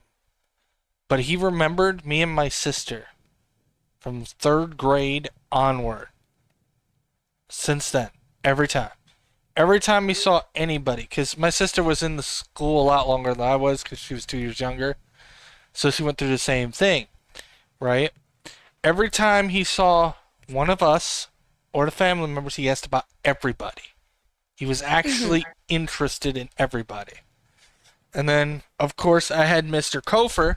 But he remembered me and my sister from third grade onward. Since then, every time. Every time he saw anybody, because my sister was in the school a lot longer than I was because she was 2 years younger. So she went through the same thing, right? Every time he saw one of us or the family members, he asked about everybody. He was actually interested in everybody. And then, of course, I had Mr. Kofer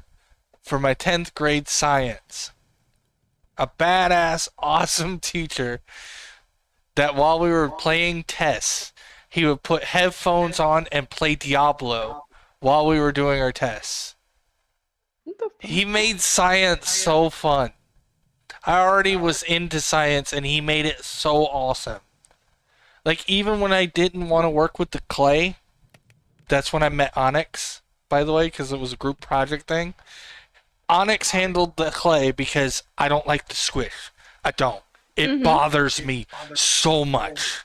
for my 10th grade science. A badass, awesome teacher that while we were playing tests, he would put headphones on and play Diablo while we were doing our tests. He made science so fun. I already was into science and he made it so awesome. Like, even when I didn't want to work with the clay, that's when I met Onyx, by the way, because it was a group project thing. Onyx handled the clay because I don't like the squish. I don't. It bothers me so much.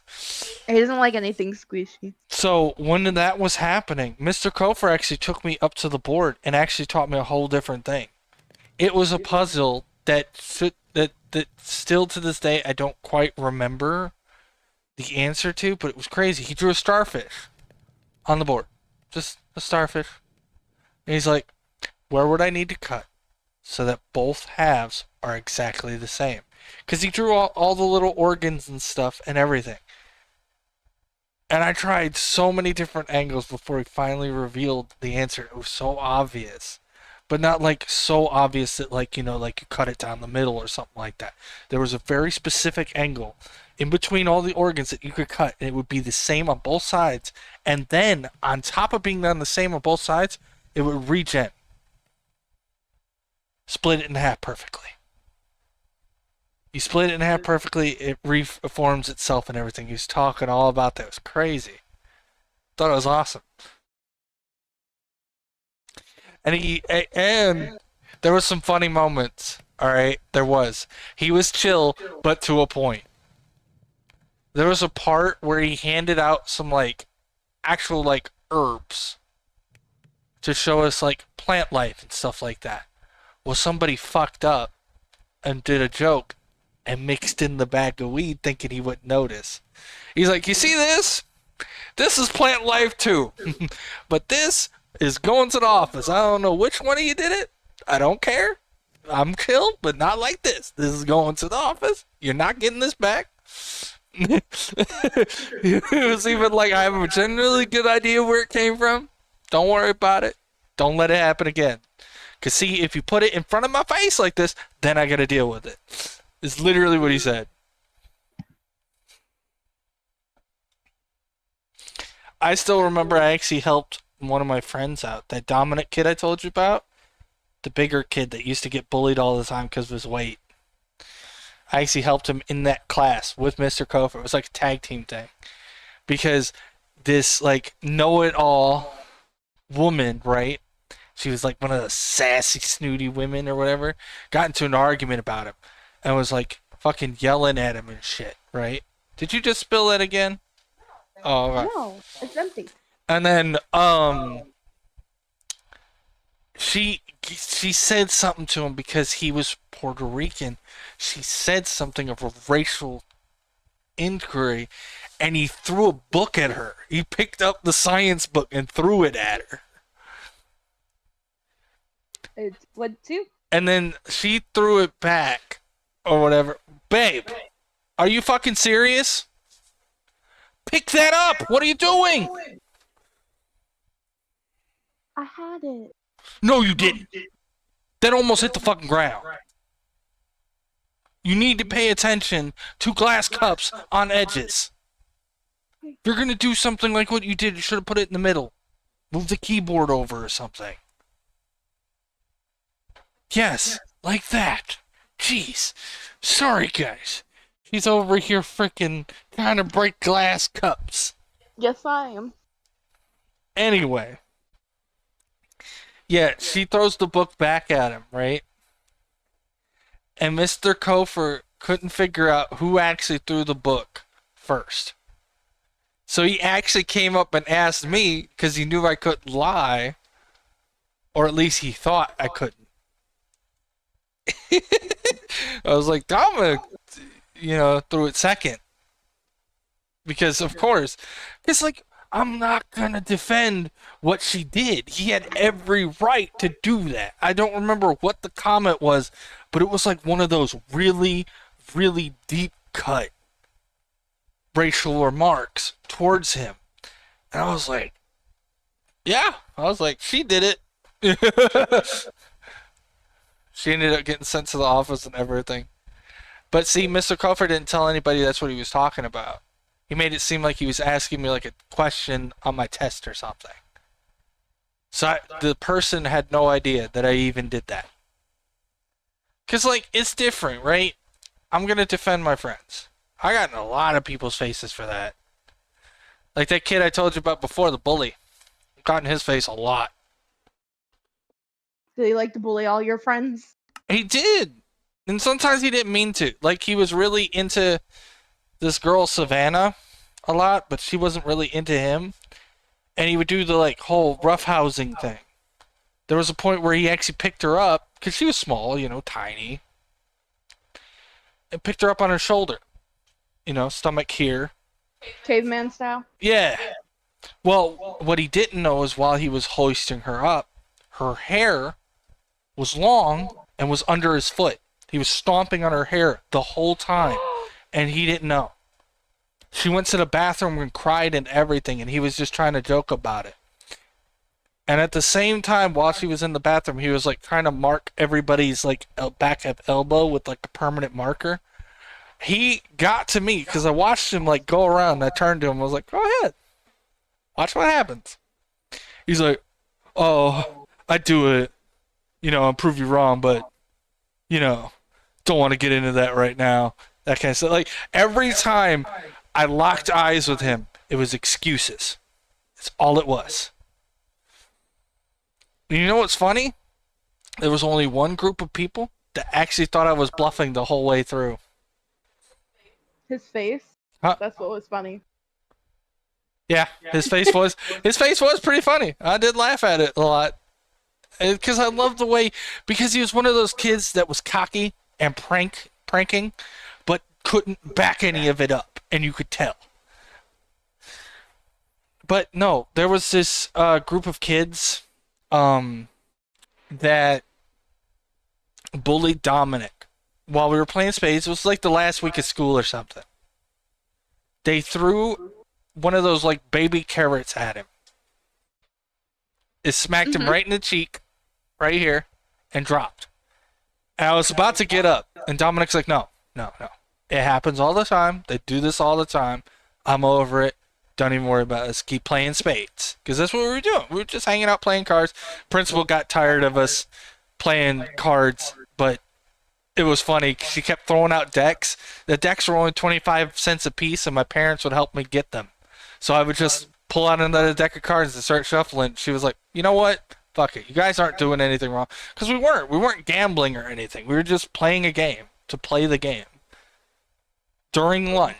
He doesn't like anything squishy. So when that was happening, Mr. Kofer actually took me up to the board and actually taught me a whole different thing. It was a puzzle that still to this day I don't quite remember the answer to, but it was crazy. He drew a starfish on the board. Just a starfish. And he's like, where would I need to cut so that both halves are exactly the same? Because he drew all the little organs and stuff and everything. And I tried so many different angles before he finally revealed the answer. It was so obvious. But not like so obvious that like, you know, like you cut it down the middle or something like that. There was a very specific angle in between all the organs that you could cut, and it would be the same on both sides. And then, on top of being done the same on both sides, it would regen. Split it in half perfectly. You split it in half perfectly, it reforms itself and everything. He was talking all about that. It was crazy. Thought it was awesome. And there was some funny moments. All right, there was. He was chill, but to a point. There was a part where he handed out some like actual like herbs to show us like plant life and stuff like that. Well, somebody fucked up and did a joke and mixed in the bag of weed thinking he wouldn't notice. He's like, you see this? This is plant life too. But this is going to the office. I don't know which one of you did it. I don't care. I'm chill, but not like this. This is going to the office. You're not getting this back. It was even like, I have a genuinely good idea where it came from. Don't worry about it. Don't let it happen again. Because see, if you put it in front of my face like this, then I got to deal with it. It's literally what he said. I still remember I actually helped one of my friends out. That Dominic kid I told you about. The bigger kid that used to get bullied all the time because of his weight. I actually helped him in that class with Mr. Kofer. It was like a tag team thing. Because this like know-it-all woman, right, She was like one of the sassy, snooty women or whatever. Got into an argument about him and was like fucking yelling at him and shit, right? Did you just spill it again? Oh, okay. No, it's empty. And then she said something to him because he was Puerto Rican. She said something of a racial inquiry, and he threw a book at her. He picked up the science book and threw it at her. It's what too? And then she threw it back or whatever. Babe, are you fucking serious? Pick that up! What are you doing? I had it. No, you didn't. That almost hit the fucking ground. You need to pay attention to glass cups on edges. If you're gonna do something like what you did, you should have put it in the middle. Move the keyboard over or something. Yes, like that. Jeez. Sorry, guys. She's over here freaking trying to break glass cups. Yes, I am. Anyway. Yeah, she throws the book back at him, right? And Mr. Kofer couldn't figure out who actually threw the book first. So he actually came up and asked me because he knew I couldn't lie. Or at least he thought I couldn't. I was like, Dominic, threw it second. Because, of course, it's like, I'm not going to defend what she did. He had every right to do that. I don't remember what the comment was, but it was like one of those really, really deep cut racial remarks towards him. And I was like, yeah. I was like, she did it. She ended up getting sent to the office and everything. But see, Mr. Kofer didn't tell anybody that's what he was talking about. He made it seem like he was asking me like a question on my test or something. So the person had no idea that I even did that. Because, like, it's different, right? I'm going to defend my friends. I got in a lot of people's faces for that. Like that kid I told you about before, the bully. Got in his face a lot. Do you like to bully all your friends? He did. And sometimes he didn't mean to. Like, he was really into this girl, Savannah, a lot, but she wasn't really into him. And he would do the, like, whole roughhousing thing. There was a point where he actually picked her up, because she was small, tiny. And picked her up on her shoulder. Stomach here. Caveman style? Yeah. Well, what he didn't know is while he was hoisting her up, her hair was long and was under his foot. He was stomping on her hair the whole time, and he didn't know. She went to the bathroom and cried and everything, and he was just trying to joke about it. And at the same time, while she was in the bathroom, he was like trying to mark everybody's like back of elbow with like a permanent marker. He got to me because I watched him like go around. And I turned to him. I was like, "Go ahead, watch what happens." He's like, "Oh, I do it. I'll prove you wrong, but don't want to get into that right now." That kind of stuff. Like every time I locked eyes with him, it was excuses. That's all it was. And you know what's funny? There was only one group of people that actually thought I was bluffing the whole way through. His face? Huh? That's what was funny. Yeah, his face was pretty funny. I did laugh at it a lot. Because I love the way, because he was one of those kids that was cocky and pranking, but couldn't back any of it up, and you could tell. But no, there was this group of kids that bullied Dominic while we were playing spades. It was like the last week of school or something. They threw one of those like baby carrots at him. It smacked him right in the cheek, right here, and dropped. And I was about to get up, and Dominic's like, no. It happens all the time. They do this all the time. I'm over it. Don't even worry about it. Let's keep playing spades. Because that's what we were doing. We were just hanging out playing cards. Principal got tired of us playing cards, but it was funny. She kept throwing out decks. The decks were only 25 cents a piece, and my parents would help me get them. So I would just pull out another deck of cards and start shuffling. She was like, you know what? Fuck it. You guys aren't doing anything wrong. Because we weren't. We weren't gambling or anything. We were just playing a game to play the game. During lunch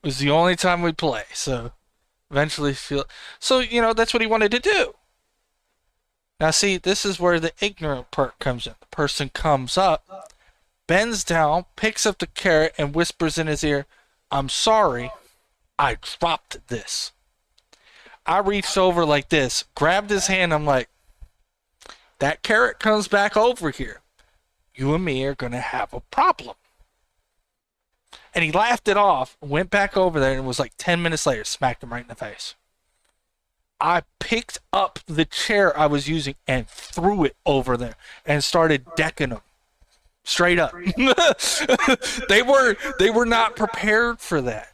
was the only time we'd play. So eventually feel. So, that's what he wanted to do. Now, see, this is where the ignorant part comes in. The person comes up, bends down, picks up the carrot, and whispers in his ear, "I'm sorry, I dropped this." I reached over like this, grabbed his hand, I'm like, "That carrot comes back over here. You and me are going to have a problem." And he laughed it off, went back over there, and it was like 10 minutes later, smacked him right in the face. I picked up the chair I was using and threw it over there and started decking them. Straight up. They were not prepared for that.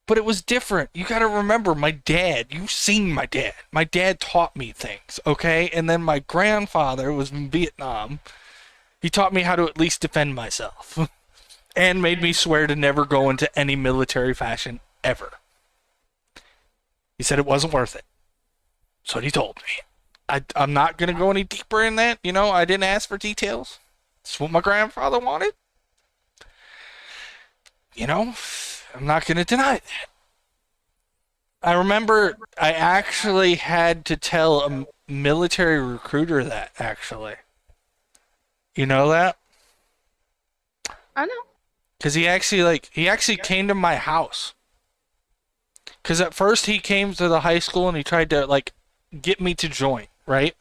But it was different. You got to remember, my dad, you've seen my dad. My dad taught me things, okay? And then my grandfather was in Vietnam. He taught me how to at least defend myself. And made me swear to never go into any military fashion ever. He said it wasn't worth it. That's what he told me. I'm not going to go any deeper in that. I didn't ask for details. It's what my grandfather wanted. I'm not going to deny that. I remember I actually had to tell a military recruiter that, actually. You know that? I know. Because he actually came to my house. Because at first he came to the high school and he tried to, get me to join, right?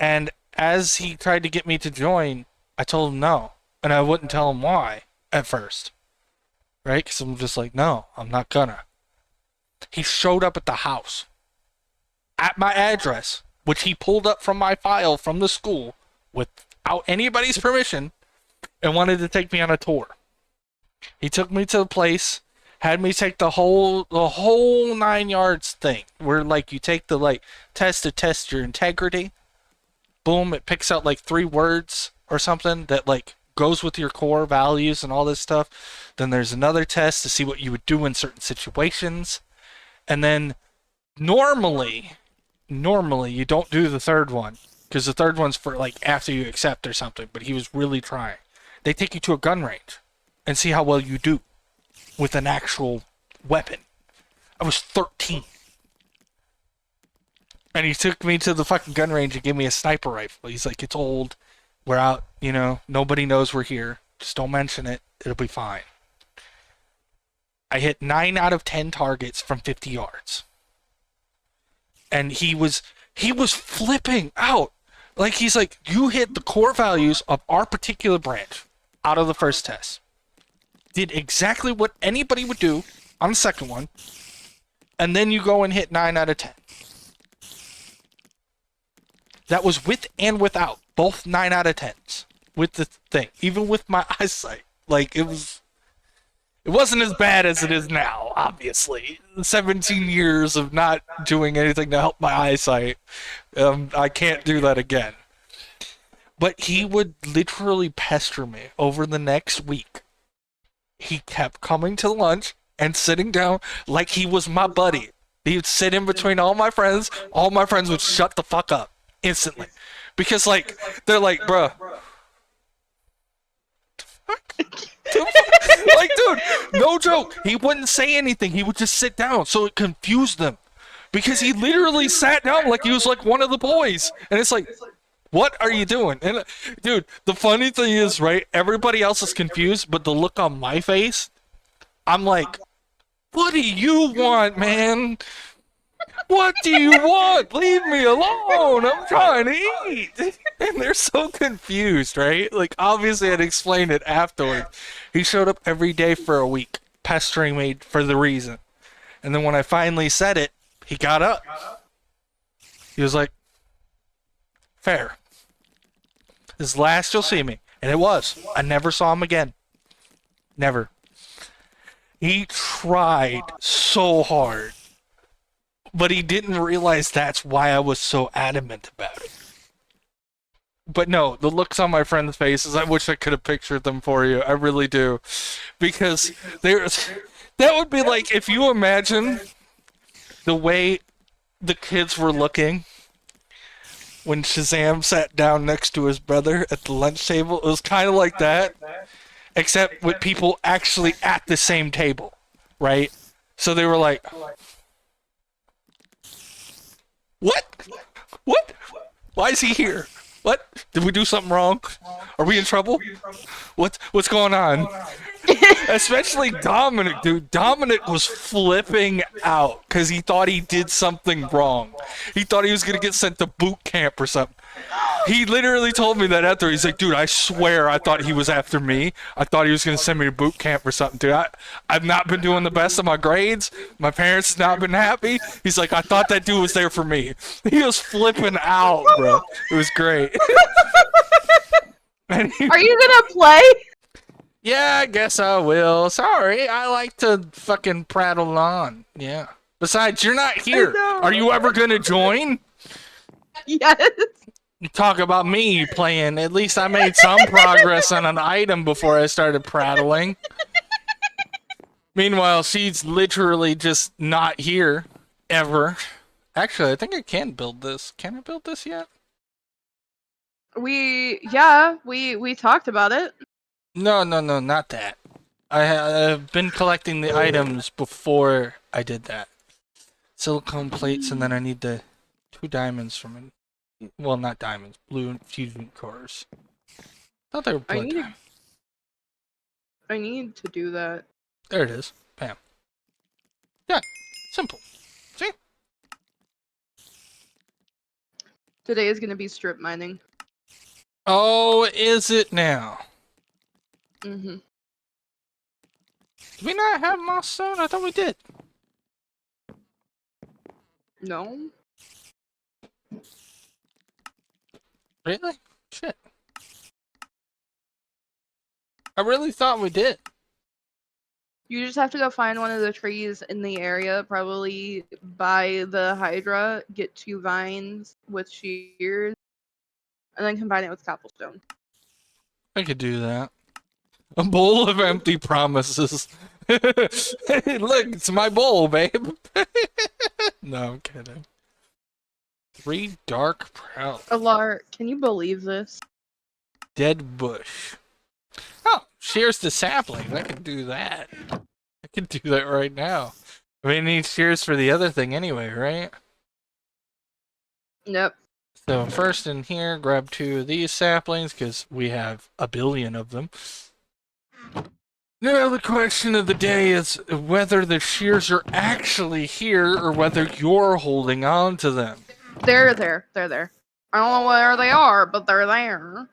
And as he tried to get me to join, I told him no. And I wouldn't tell him why at first. Right? Because I'm just like, no, I'm not gonna. He showed up at the house. At my address, which he pulled up from my file from the school without anybody's permission, and wanted to take me on a tour. He took me to the place, had me take the whole 9 yards thing, where you take the test to test your integrity. Boom, it picks out 3 words or something that goes with your core values and all this stuff. Then there's another test to see what you would do in certain situations. And then normally you don't do the third one, because the third one's for after you accept or something, but he was really trying. They take you to a gun range and see how well you do with an actual weapon. I was 13. And he took me to the fucking gun range and gave me a sniper rifle. He's like, "It's old. We're out, nobody knows we're here. Just don't mention it. It'll be fine." I hit 9 out of 10 targets from 50 yards. And he was flipping out. He's like, "You hit the core values of our particular branch out of the first test. Did exactly what anybody would do on the second one. And then you go and hit 9 out of 10. That was with and without. Both 9 out of 10s. With the thing. Even with my eyesight. It wasn't as bad as it is now, obviously. 17 years of not doing anything to help my eyesight. I can't do that again. But he would literally pester me over the next week. He kept coming to lunch and sitting down like he was my buddy. He would sit in between all my friends. All my friends would shut the fuck up instantly. Because, they're like, "Bruh." Dude, no joke. He wouldn't say anything. He would just sit down. So it confused them. Because he literally sat down like he was one of the boys. And it's like, what are you doing? And dude, the funny thing is, right, everybody else is confused, but the look on my face, I'm like, "What do you want, man? What do you want? Leave me alone. I'm trying to eat." And they're so confused, right? Obviously I'd explained it afterward. He showed up every day for a week, pestering me for the reason. And then when I finally said it, he got up. He was like, "Fair. This is last you'll see me." And it was. I never saw him again. Never. He tried so hard. But he didn't realize that's why I was so adamant about it. But no, the looks on my friends' faces, I wish I could have pictured them for you. I really do. Because that would be if you imagine the way the kids were looking when Shazam sat down next to his brother at the lunch table. It was kind of like that, except with people actually at the same table, right? So they were like, "What? What? Why is he here? What? Did we do something wrong? Are we in trouble? What's going on?" Especially Dominic, dude. Dominic was flipping out because he thought he did something wrong. He thought he was gonna get sent to boot camp or something. He literally told me that after. He's like, dude, I swear I thought he was after me. I thought he was gonna send me to boot camp or something, dude. I've not been doing the best of my grades. My parents have not been happy. He's like, I thought that dude was there for me. He was flipping out, bro. It was great. And he, Are you gonna play? yeah, I guess I will. Sorry, I like to fucking prattle on. Yeah. Besides, you're not here. know. Are you ever gonna join? Yes. You talk about me playing. At least I made some progress on an item before I started prattling. Meanwhile, she's literally just not here. Ever. Actually, I think I can build this. Can I build this yet? We talked about it. No, not that. I've been collecting the items before I did that. Silicone plates, and then I need the 2 diamonds from it. Well, not diamonds, blue infusion cores. Thought they were blood diamonds. I need to do that. There it is. Bam. Yeah, simple. See? Today is gonna be strip mining. Oh, is it now? Mhm. Did we not have moss stone? I thought we did. No. Really? Shit. I really thought we did. You just have to go find one of the trees in the area, probably by the Hydra, get 2 vines with shears, and then combine it with cobblestone. I could do that. A bowl of empty promises. Look, it's my bowl, babe. No, I'm kidding. 3 dark proud. Alar, can you believe this? Dead bush. Oh, shears the saplings. I can do that. I can do that right now. I mean, I need shears for the other thing anyway, right? Yep. So first in here, grab 2 of these saplings because we have a billion of them. Now the question of the day is whether the shears are actually here or whether you're holding on to them. They're there. They're there. I don't know where they are, but they're there.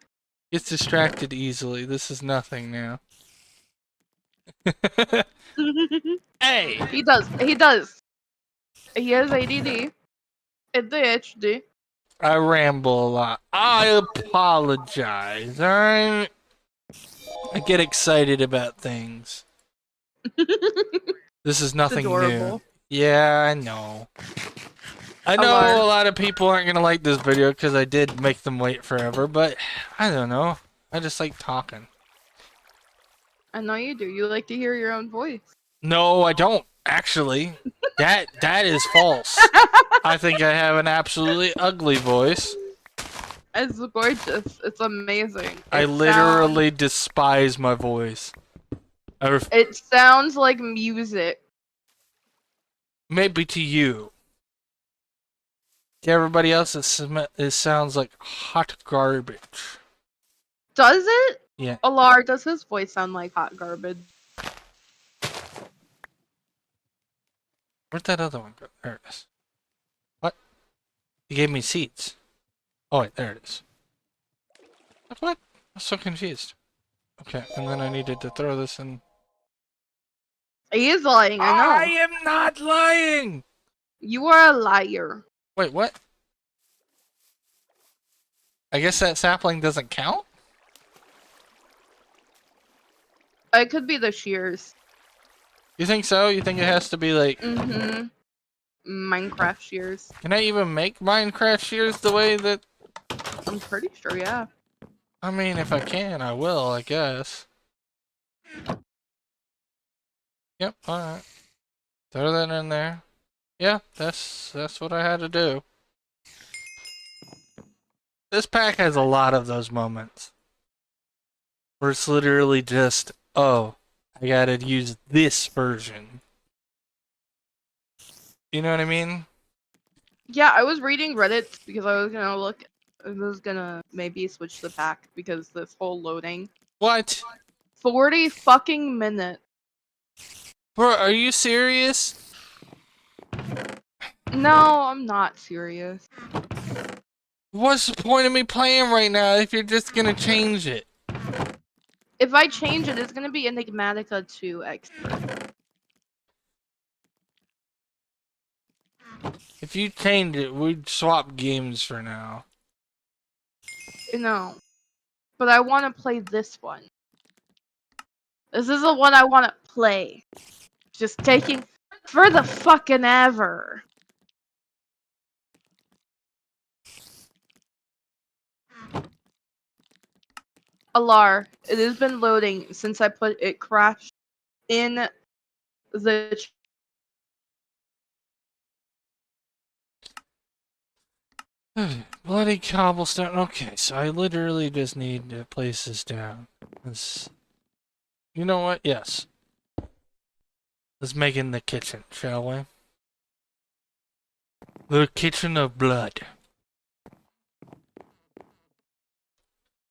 Gets distracted easily. This is nothing now. Hey! He does. He does. He has ADD. ADHD. I ramble a lot. I apologize. I get excited about things. This is nothing new. Adorable. Yeah, I know. I know a lot of people aren't going to like this video because I did make them wait forever, but I don't know. I just like talking. I know you do. You like to hear your own voice. No, I don't, actually. That is false. I think I have an absolutely ugly voice. It's gorgeous. It's amazing. I literally despise my voice. It sounds like music. Maybe to you. To everybody else, it sounds like hot garbage. Does it? Yeah. Alar, does his voice sound like hot garbage? Where'd that other one go? There it is. What? You gave me seeds. Oh, wait, there it is. What? I'm so confused. Okay, and then I needed to throw this in. He is lying, I know. I am not lying! You are a liar. Wait, what? I guess that sapling doesn't count? It could be the shears. You think so? You think it has to be like... Mm-hmm. Minecraft shears. Can I even make Minecraft shears the way that... I'm pretty sure, yeah. I mean, if I can, I will, I guess. Yep, alright. Throw that in there. Yeah, that's what I had to do. This pack has a lot of those moments where it's literally just, oh, I gotta use this version. You know what I mean? Yeah, I was reading Reddit because I was gonna maybe switch the pack because this whole loading. What? 40 fucking minutes. Bro, are you serious? No, I'm not serious. What's the point of me playing right now if you're just gonna change it? If I change it, it's gonna be Enigmatica 2 Expert. If you change it, we'd swap games for now. No. But I wanna play this one. This is the one I wanna play. Just taking for the fucking ever. Alar, it has been loading since I put it crashed in the Bloody cobblestone. Okay, so I literally just need to place this down. You know what? Yes. Let's make it in the kitchen, shall we? The kitchen of blood.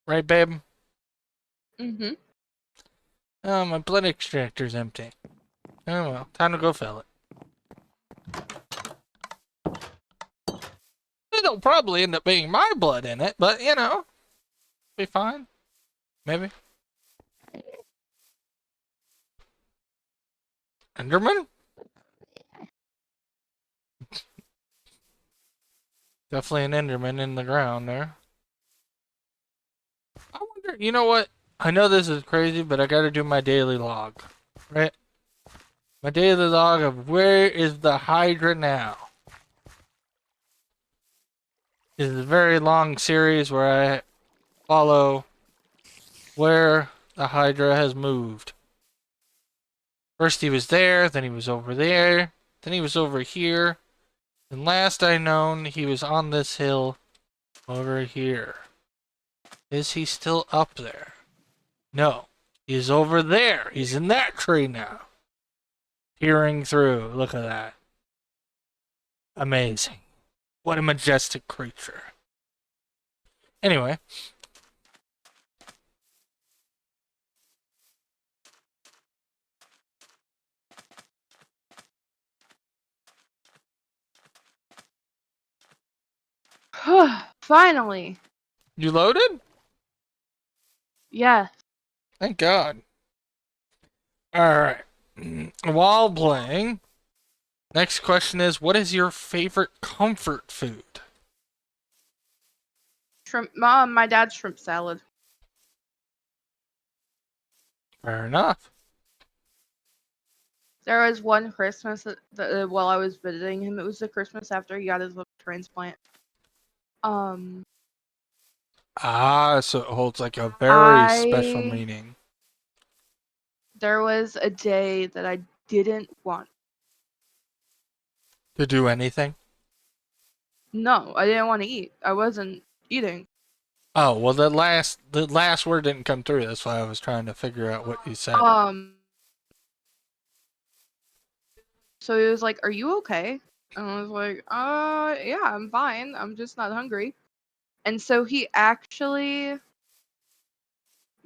Right, babe? Mm-hmm. Oh, my blood extractor's empty. Oh well, time to go fill it. It'll probably end up being my blood in it, but you know, be fine. Maybe. Enderman? Definitely an Enderman in the ground there. I wonder, you know what? I know this is crazy, but I gotta do my daily log. Right? My daily log of where is the Hydra now? This is a very long series where I follow where the Hydra has moved. First he was there, then he was over there, then he was over here, and last I known he was on this hill over here. Is he still up there? No. He's over there. He's in that tree now. Peering through. Look at that. Amazing. What a majestic creature. Anyway. Finally. You loaded? Yeah. Thank God. Alright. While playing, next question is, what is your favorite comfort food? Shrimp. Mom, my dad's shrimp salad. Fair enough. There was one Christmas while I was visiting him. It was the Christmas after he got his liver transplant. Um, Ah, so it holds like a very special I meaning. there was a day that I didn't want. To do anything? No, I didn't want to eat. I wasn't eating. Oh, well the last word didn't come through. That's why I was trying to figure out what you said. Um, so he was like, "Are you okay?" And I was like, yeah, I'm fine. I'm just not hungry." And so he actually, I'm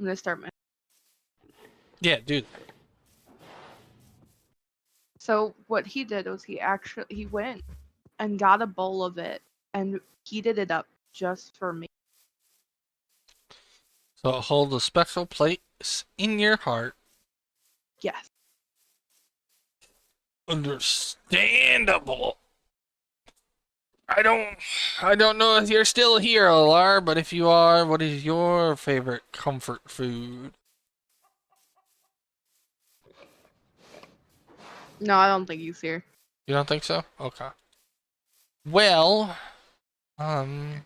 gonna start my. Yeah, dude. So what he did was he went and got a bowl of it and heated it up just for me. So it holds a special place in your heart. Yes. Understandable. I don't I don't know if you're still here, Alar, but if you are, what is your favorite comfort food? No, I don't think he's here. You don't think so? Okay. Well, um,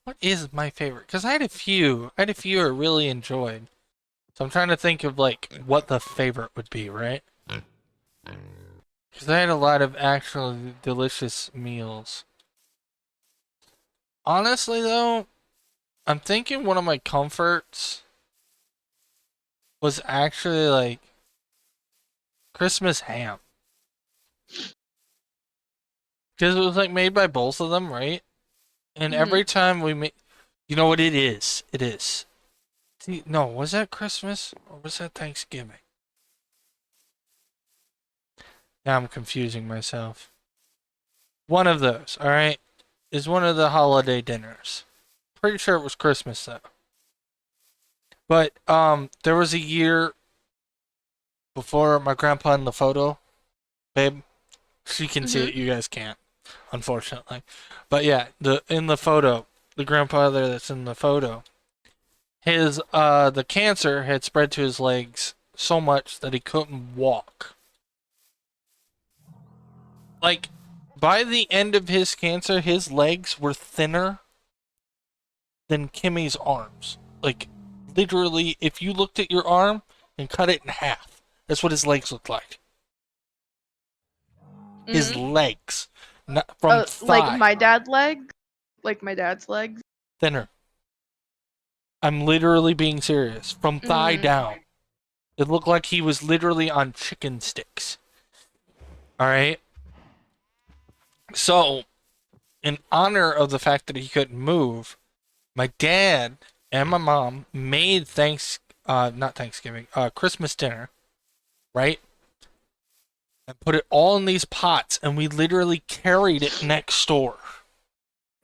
what is my favorite? Because I had a few. I had a few I really enjoyed. So I'm trying to think of like what the favorite would be, right? Because I had a lot of actually delicious meals. Honestly, though, I'm thinking one of my comforts was actually like Christmas ham. Because it was like made by both of them, right? And Mhm. every time we make, you know what it is? It is. See, no, was that Christmas or was that Thanksgiving? Now I'm confusing myself. One of those, alright, is one of the holiday dinners. Pretty sure it was Christmas though. But there was a year before my grandpa in the photo, babe. She can see Mhm. it, you guys can't, unfortunately. But yeah, the in the photo, the grandfather that's in the photo, his the cancer had spread to his legs so much that he couldn't walk. Like by the end of his cancer, his legs were thinner than Kimmy's arms. Like literally, if you looked at your arm and cut it in half, that's what his legs looked like. His Mhm. legs, not from Like thigh, my dad's legs. Like my dad's legs. thinner. I'm literally being serious. From thigh Mm. down, it looked like he was literally on chicken sticks. All right. So, in honor of the fact that he couldn't move, my dad and my mom made not Thanksgiving, Christmas dinner, right? And put it all in these pots, and we literally carried it next door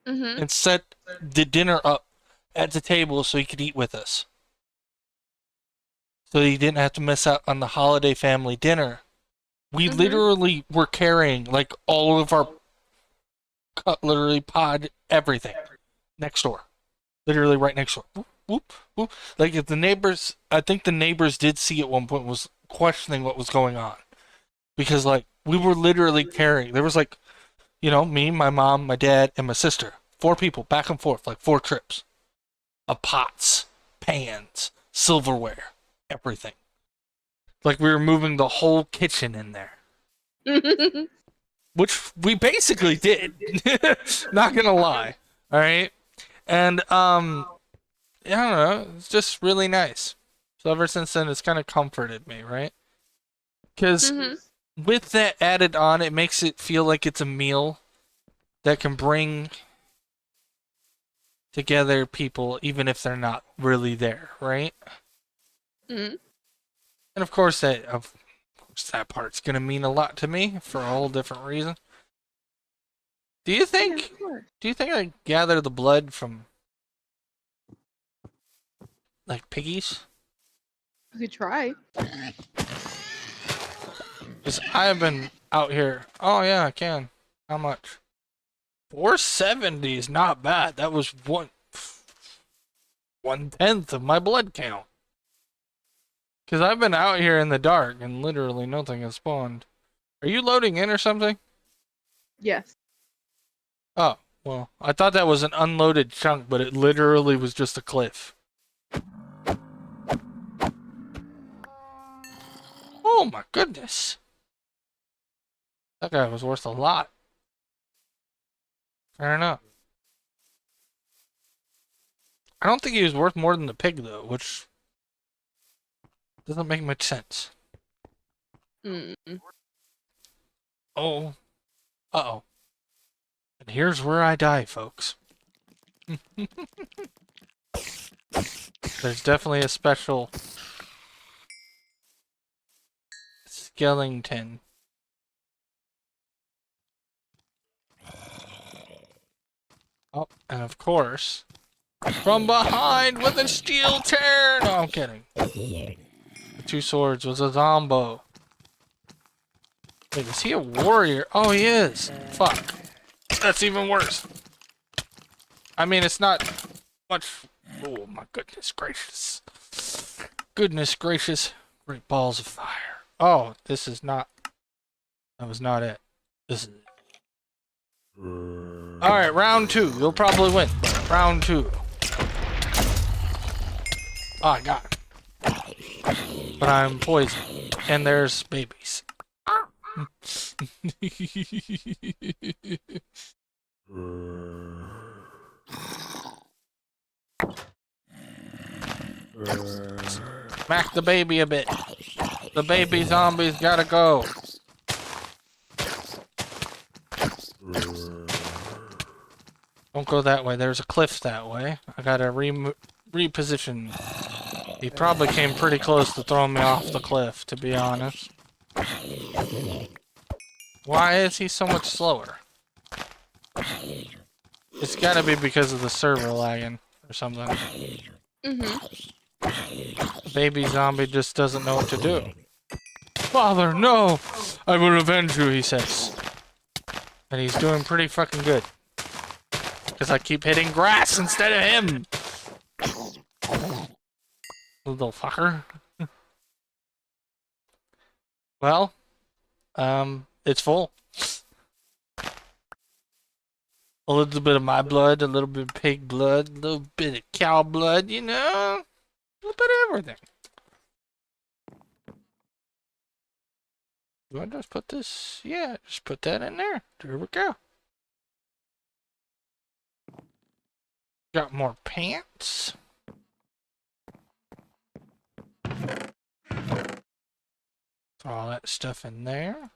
Mhm. and set the dinner up at the table so he could eat with us. So he didn't have to miss out on the holiday family dinner. We Mhm. literally were carrying like all of our cutlery, pod, everything next door. Literally right next door. Whoop, whoop, whoop. Like if the neighbors, I think the neighbors did see at one point was questioning what was going on because like we were literally carrying. There was like me, my mom, my dad, and my sister. 4 people back and forth, like 4 trips of pots, pans, silverware, everything. Like we were moving the whole kitchen in there. Which we basically did. Not gonna lie. All right. And I don't know. It's just really nice. So ever since then, it's kind of comforted me, right? Because Mhm. with that added on, it makes it feel like it's a meal that can bring together people, even if they're not really there, right? Mhm. And of course that part's gonna mean a lot to me for a whole different reason. Do you Yeah, of think? course. Do you think I gather the blood from like piggies? You could try. Because I've been out here. Oh yeah, I can. How much? 470 is not bad. That was 1/10 of my blood count. Because I've been out here in the dark and literally nothing has spawned. Are you loading in or something? Yes. Oh, well, I thought that was an unloaded chunk, but it literally was just a cliff. Oh my goodness. That guy was worth a lot. Fair enough. I don't think he was worth more than the pig, though, which doesn't make much sense. Mm. Oh, uh-oh. And here's where I die, folks. There's definitely a special skeleton. Oh, and of course, from behind with a steel chair. No, I'm kidding. The 2 swords was a zombo. Wait, is he a warrior? Oh, he is. Fuck. That's even worse. I mean, it's not much. Oh my goodness gracious. Goodness gracious. Great balls of fire. Oh, this is not. That was not it. This is. All right, round two. You'll probably win. Round two. Oh, I got it. But I'm poisoned. And there's babies. Smack the baby a bit. The baby zombies gotta go. Don't go that way. There's a cliff that way. I gotta reposition. He probably came pretty close to throwing me off the cliff, to be honest. Why is he so much slower? It's gotta be because of the server lagging or something. Baby zombie just doesn't know what to do. Father, no! I will revenge you, he says. And he's doing pretty fucking good. Because I keep hitting grass instead of him! Little fucker. Well, it's full. A little bit of my blood, a little bit of pig blood, a little bit of cow blood, you know? A little bit of everything. Do I just put this? Yeah, just put that in there. There we go. Got more pants. Throw all that stuff in there.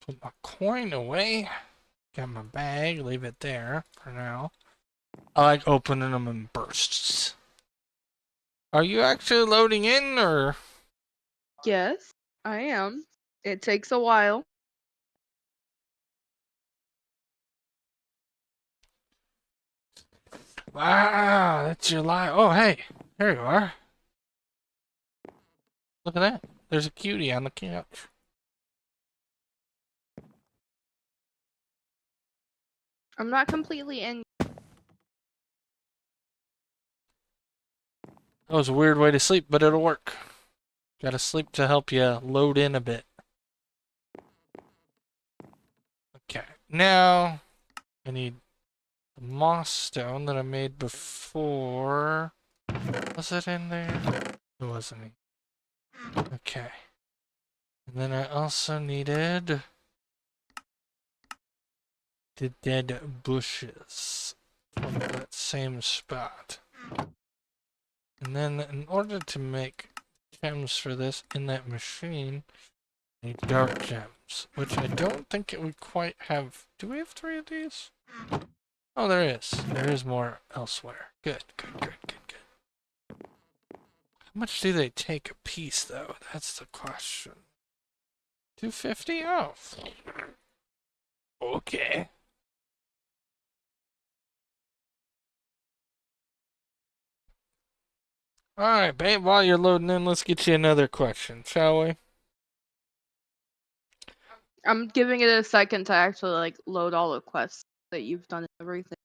Put my coin away. Got my bag. Leave it there for now. I like opening them in bursts. Are you actually loading in, or? Yes, I am. It takes a while. Wow, that's your lie. Oh, hey, there you are. Look at that. There's a cutie on the couch. I'm not completely in. That was a weird way to sleep, but it'll work. Gotta sleep to help you load in a bit. Okay, now I need the moss stone that I made before. Was it in there? It wasn't. Okay. And then I also needed the dead bushes from that same spot. And then in order to make gems for this in that machine, I need dark gems, which I don't think it would quite have. Do we have 3 of these? Oh, there is. There is more elsewhere. Good, good, good, good, good. How much do they take a piece, though? That's the question. 250? Oh. Okay. Alright, babe, while you're loading in, let's get you another question, shall we? I'm giving it a second to actually like load all the quests that you've done and everything.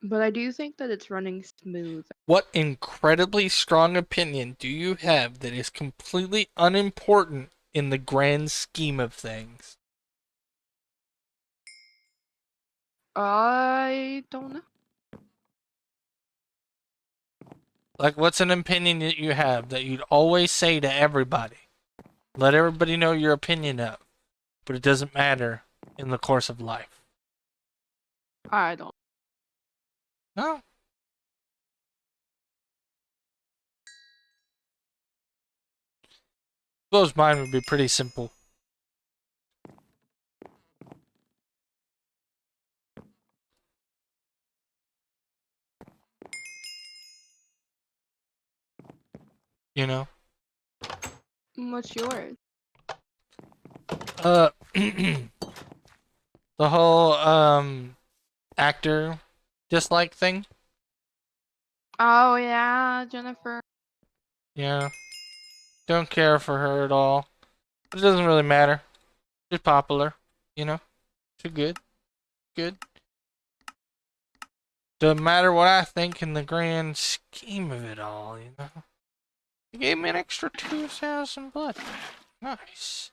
But I do think that it's running smooth. What incredibly strong opinion do you have that is completely unimportant in the grand scheme of things? I don't know. Like, what's an opinion that you have that you'd always say to everybody? Let everybody know your opinion of, but it doesn't matter in the course of life. I don't. No? Suppose mine would be pretty simple. You know? What's yours? The whole, actor dislike thing. Oh yeah, Jennifer. Yeah. Don't care for her at all. It doesn't really matter. She's popular, you know? She's good. Good. Doesn't matter what I think in the grand scheme of it all, you know? He gave me an extra 2,000 blood. Nice.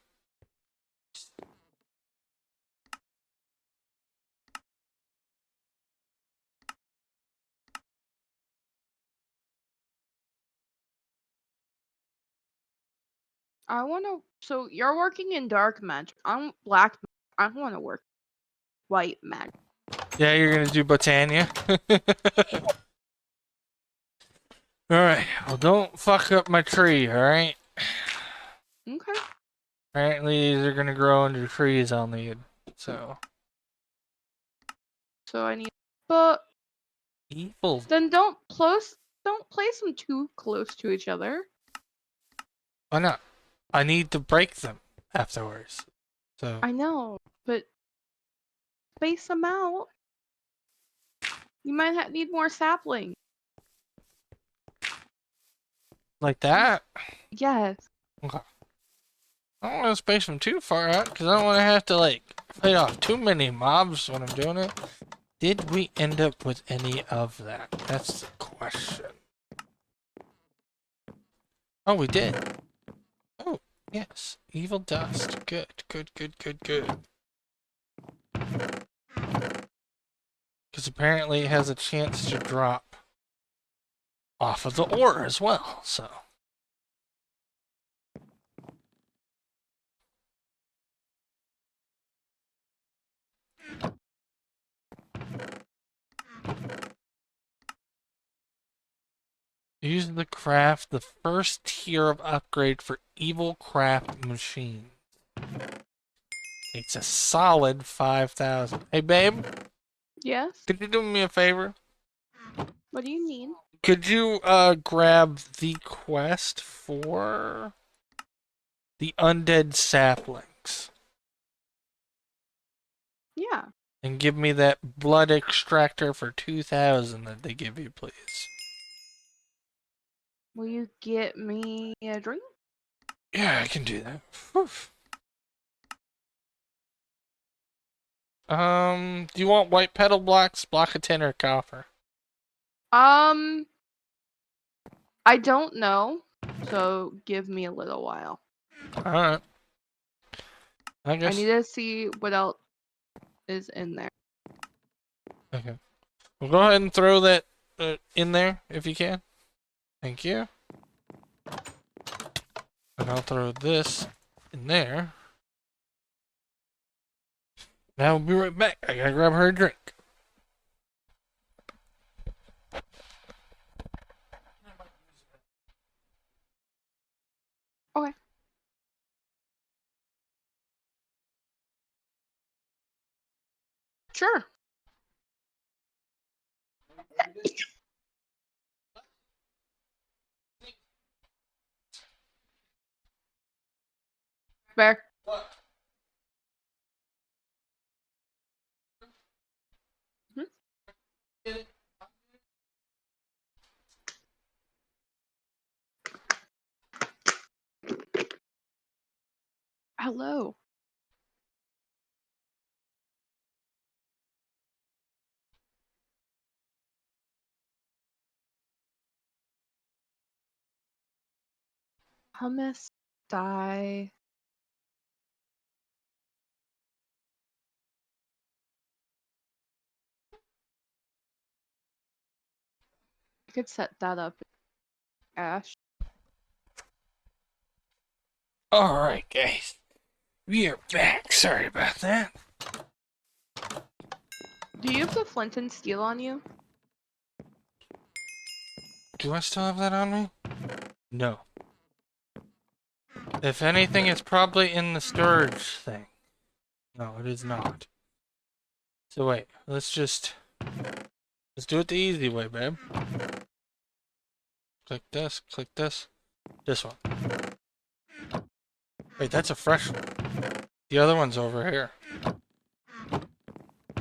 I wanna. So you're working in dark magic. I'm black. I wanna work white magic. Yeah, you're gonna do Botania. Alright, well don't fuck up my tree, alright? Okay. Apparently these are gonna grow into trees I'll need. So So I need. But evil. then don't place them too close to each other. Why not? I need to break them afterwards. So I know, but space them out. You might need more sapling. like that? Yes. Okay. I don't want to space them too far out because I don't want to have to like fight off too many mobs when I'm doing it. Did we end up with any of that? That's the question. Oh, we did. Oh, yes. Evil dust. Good, good, good, good, good. Because apparently it has a chance to drop off of the ore as well, so. Use the craft the first tier of upgrade for evil craft machine. It's a solid 5,000. Hey, babe, Yes. could you do me a favor? What do you need? Could you grab the quest for the undead saplings Yeah. and give me that blood extractor for 2,000 that they give you, please? Will you get me a drink? Yeah, I can do that. Whew. Do you want white petal blocks, block of tin, or copper? I don't know. So give me a little while. Alright. I I need guess. to see what else is in there. Okay. Well, go ahead and throw that in there if you can. Thank you. And I'll throw this in there. Now we'll be right back. I gotta grab her a drink. Okay. Sure. Bear. Hmm? Hello. Hummus. Die. I could set that up. Ash. Alright, guys. We are back. Sorry about that. Do you have the flint and steel on you? Do I still have that on me? No. If anything, it's probably in the storage thing. No, it is not. So wait, let's do it the easy way, babe. Click this, this one. Wait, that's a fresh one. The other one's over here.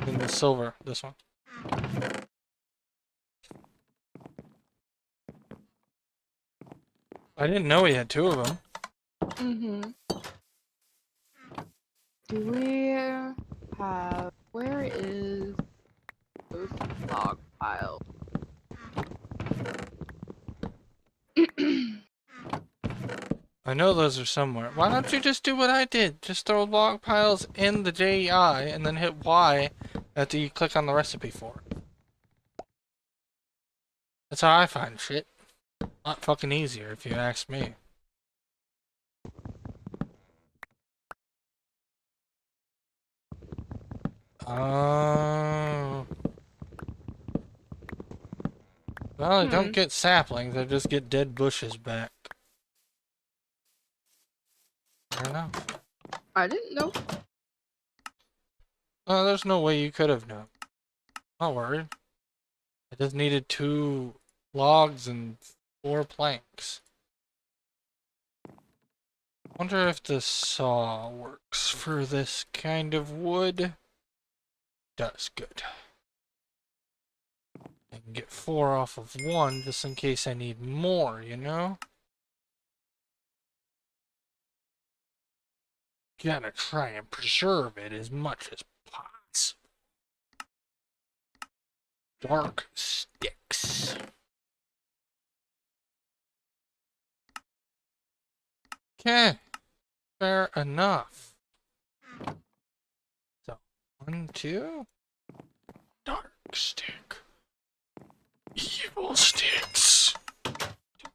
In the silver, this one. I didn't know he had two of them. Mm-hmm. Do we have... Where is those log pile? I know those are somewhere. Why don't you just do what I did? Just throw log piles in the JEI and then hit Y after you click on the recipe for it. That's how I find shit. A lot fucking easier if you ask me. Oh. Well, I don't get saplings, I just get dead bushes back. Fair enough. I didn't know. Oh, there's no way you could have known. Not worried. I just needed 2 logs and 4 planks. Wonder if the saw works for this kind of wood. Does, good. I can get 4 off of 1 just in case I need more, you know? Gotta try and preserve it as much as possible. Dark sticks. Okay, fair enough. So, 1, 2. Dark stick. Evil sticks.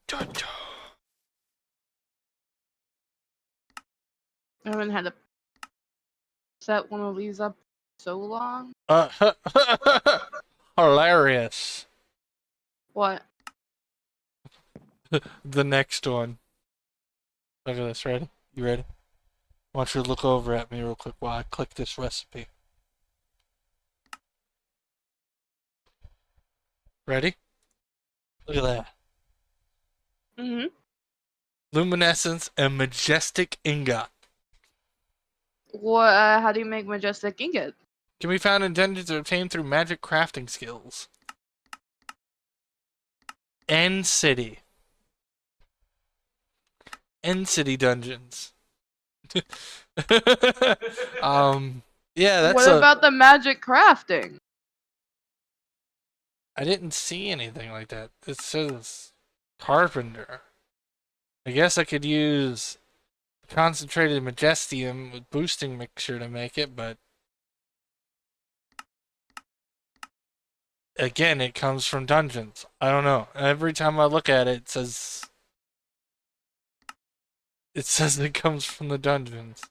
Da-da. I haven't had to set one of these up so long. Hilarious. What? The next one. Look at this, ready? You ready? I want you to look over at me real quick while I click this recipe. Ready? Look at that. Mm-hmm. Luminescence and majestic ingot. What? How do you make majestic ingot? Can be found in dungeons or obtained through magic crafting skills. End City. End City dungeons. Yeah, that's What about the magic crafting? I didn't see anything like that. It says carpenter. I guess I could use concentrated majestium with boosting mixture to make it, but again, it comes from dungeons. I don't know. Every time I look at it, it says it comes from the dungeons.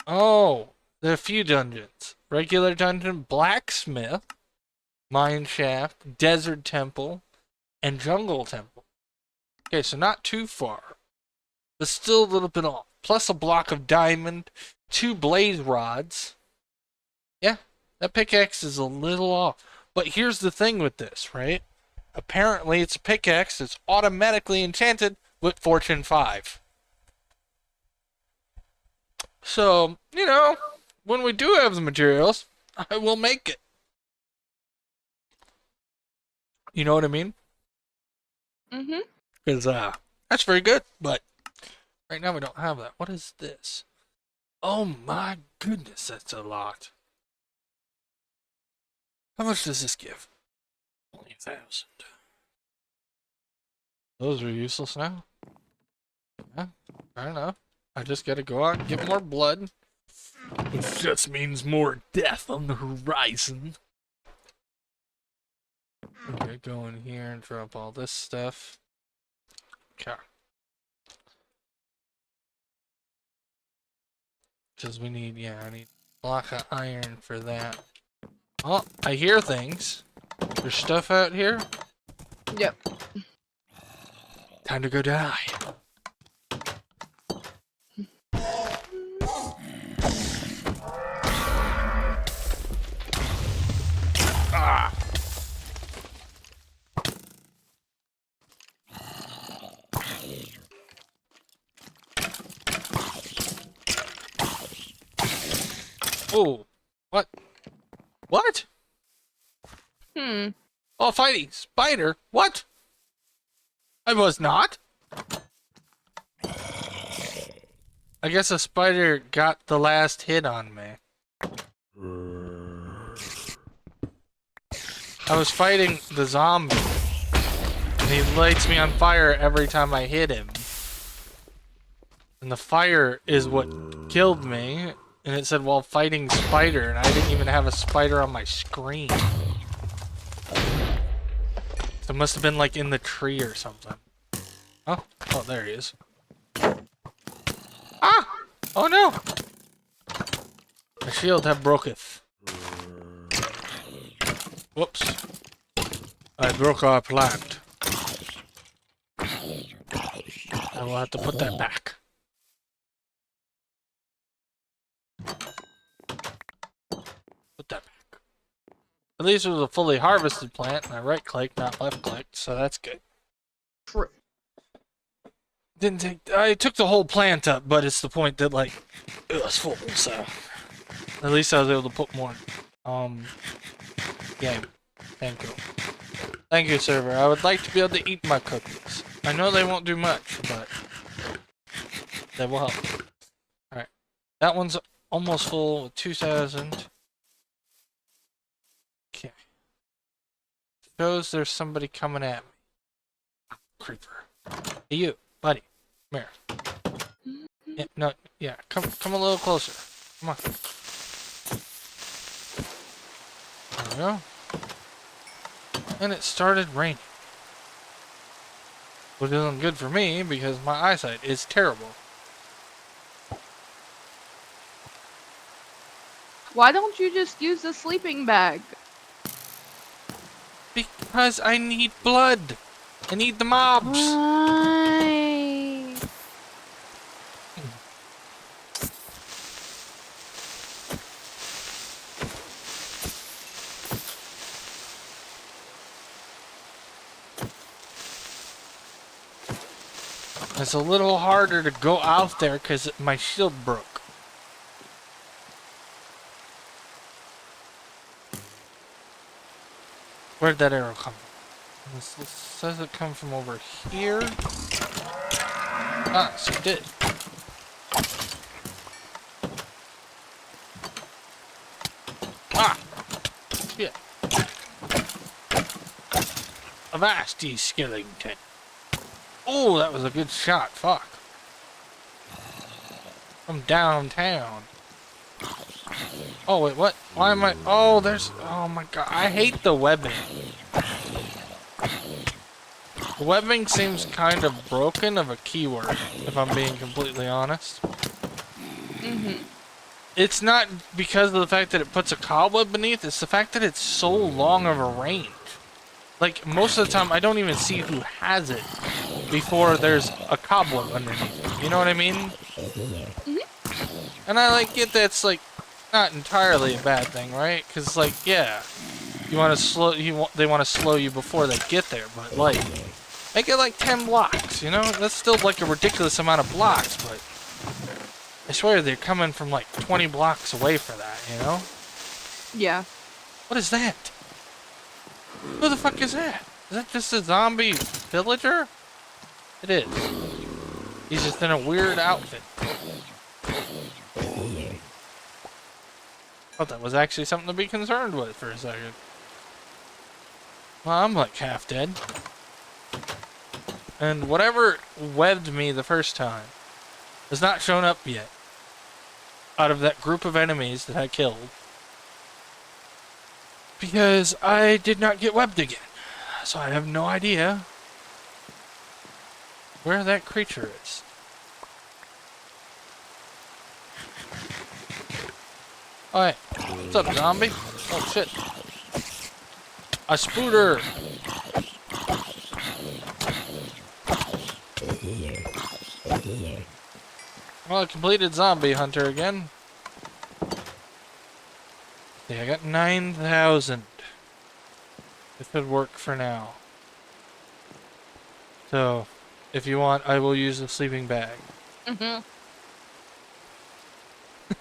Oh, there are a few dungeons. Regular dungeon, blacksmith, mine shaft, desert temple, and jungle temple. Okay, so not too far, but still a little bit off. Plus a block of diamond, 2 blaze rods. Yeah, that pickaxe is a little off. But here's the thing with this, right? Apparently it's a pickaxe that's automatically enchanted with Fortune 5. So, you know, when we do have the materials, I will make it. You know what I mean? Mm-hmm. Because, that's very good, but right now we don't have that. What is this? Oh my goodness, that's a lot. How much does this give? Only 1,000. Those are useless now? Yeah, fair enough. I just gotta go out and get more blood. Which just means more death on the horizon. Okay, go in here and drop all this stuff. Okay. Because we need, yeah, I need a block of iron for that. Oh, I hear things. There's stuff out here. Yep. Time to go die. Ah! Oh, what? What? Oh, fighting spider. What? I was not. I guess a spider got the last hit on me. I was fighting the zombie, and he lights me on fire every time I hit him. And the fire is what killed me, and it said while fighting spider, and I didn't even have a spider on my screen. So it must have been like in the tree or something. Oh, oh, there he is. Ah! Oh no! My shield have broketh. Whoops. I broke our plant. I will have to put that back. Put that back. At least it was a fully harvested plant, and I right-clicked, not left-clicked, so that's good. True. Didn't take. I took the whole plant up, but it's the point that like it was full, so at least I was able to put more. Game. Thank you. Thank you, server. I would like to be able to eat my cookies. I know they won't do much, but they will help. All right, that one's almost full with 2,000. Okay. Shows there's somebody coming at me. Creeper. Hey, you, buddy. Come here. Yeah, no, yeah, come a little closer. Come on. There we go. And it started raining. Which isn't good for me because my eyesight is terrible. Why don't you just use the sleeping bag? Because I need blood. I need the mobs. Why? It's a little harder to go out there because my shield broke. Where'd that arrow come from? This says it come from over here. Ah, so it did. Ah! Yeah. Avast, ye skeleton. Oh, that was a good shot. Fuck. From downtown. Oh, wait, what? Why am I... Oh, there's... Oh, my God. I hate the webbing. The webbing seems kind of broken of a keyword, if I'm being completely honest. It's not because of the fact that it puts a cobweb beneath. It's the fact that it's so long of a range. Like, most of the time, I don't even see who has it before there's a cobweb underneath it. You know what I mean? And I, like, get that's, like, not entirely a bad thing, right? Because, like, yeah, you want to slow, they want to slow you before they get there, but, like, make it, like, 10 blocks, you know? That's still, like, a ridiculous amount of blocks, but I swear they're coming from, like, 20 blocks away for that, you know? Yeah. What is that? Who the fuck is that? Is that just a zombie villager? It is. He's just in a weird outfit. Thought that was actually something to be concerned with for a second. Well, I'm like half dead. And whatever webbed me the first time has not shown up yet. Out of that group of enemies that I killed. Because I did not get webbed again. So I have no idea where that creature is. Alright. What's up, zombie? Oh, shit. A spooter! Well, I completed Zombie Hunter again. Yeah, I got 9,000. This should work for now. So, if you want, I will use the sleeping bag.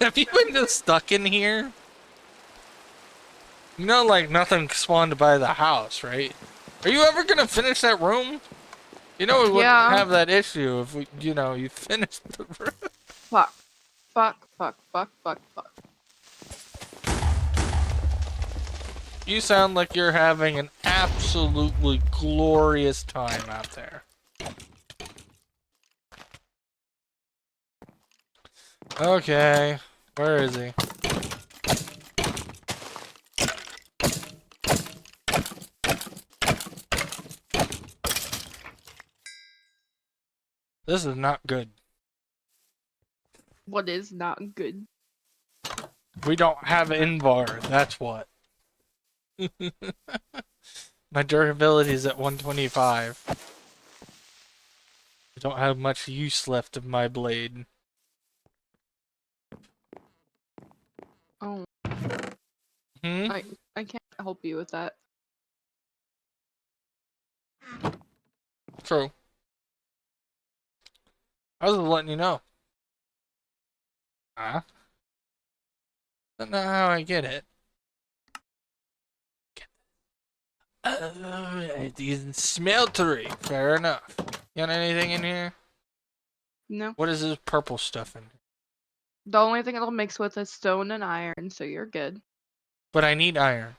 Have you been just stuck in here? You know, like, nothing spawned by the house, right? Are you ever gonna finish that room? You know we wouldn't have that issue if we, you know, you finished the room. Fuck. Fuck, fuck, fuck, fuck, fuck. You sound like you're having an absolutely glorious time out there. Okay, where is he? This is not good. What is not good? We don't have Invar, that's what. My durability is at 125. I don't have much use left of my blade. Oh, Hmm? I can't help you with that. True. I was just letting you know. Huh? That's not how I get it. It's using smeltery. Fair enough. You got anything in here? No. What is this purple stuff in here? The only thing it'll mix with is stone and iron, so you're good. But I need iron.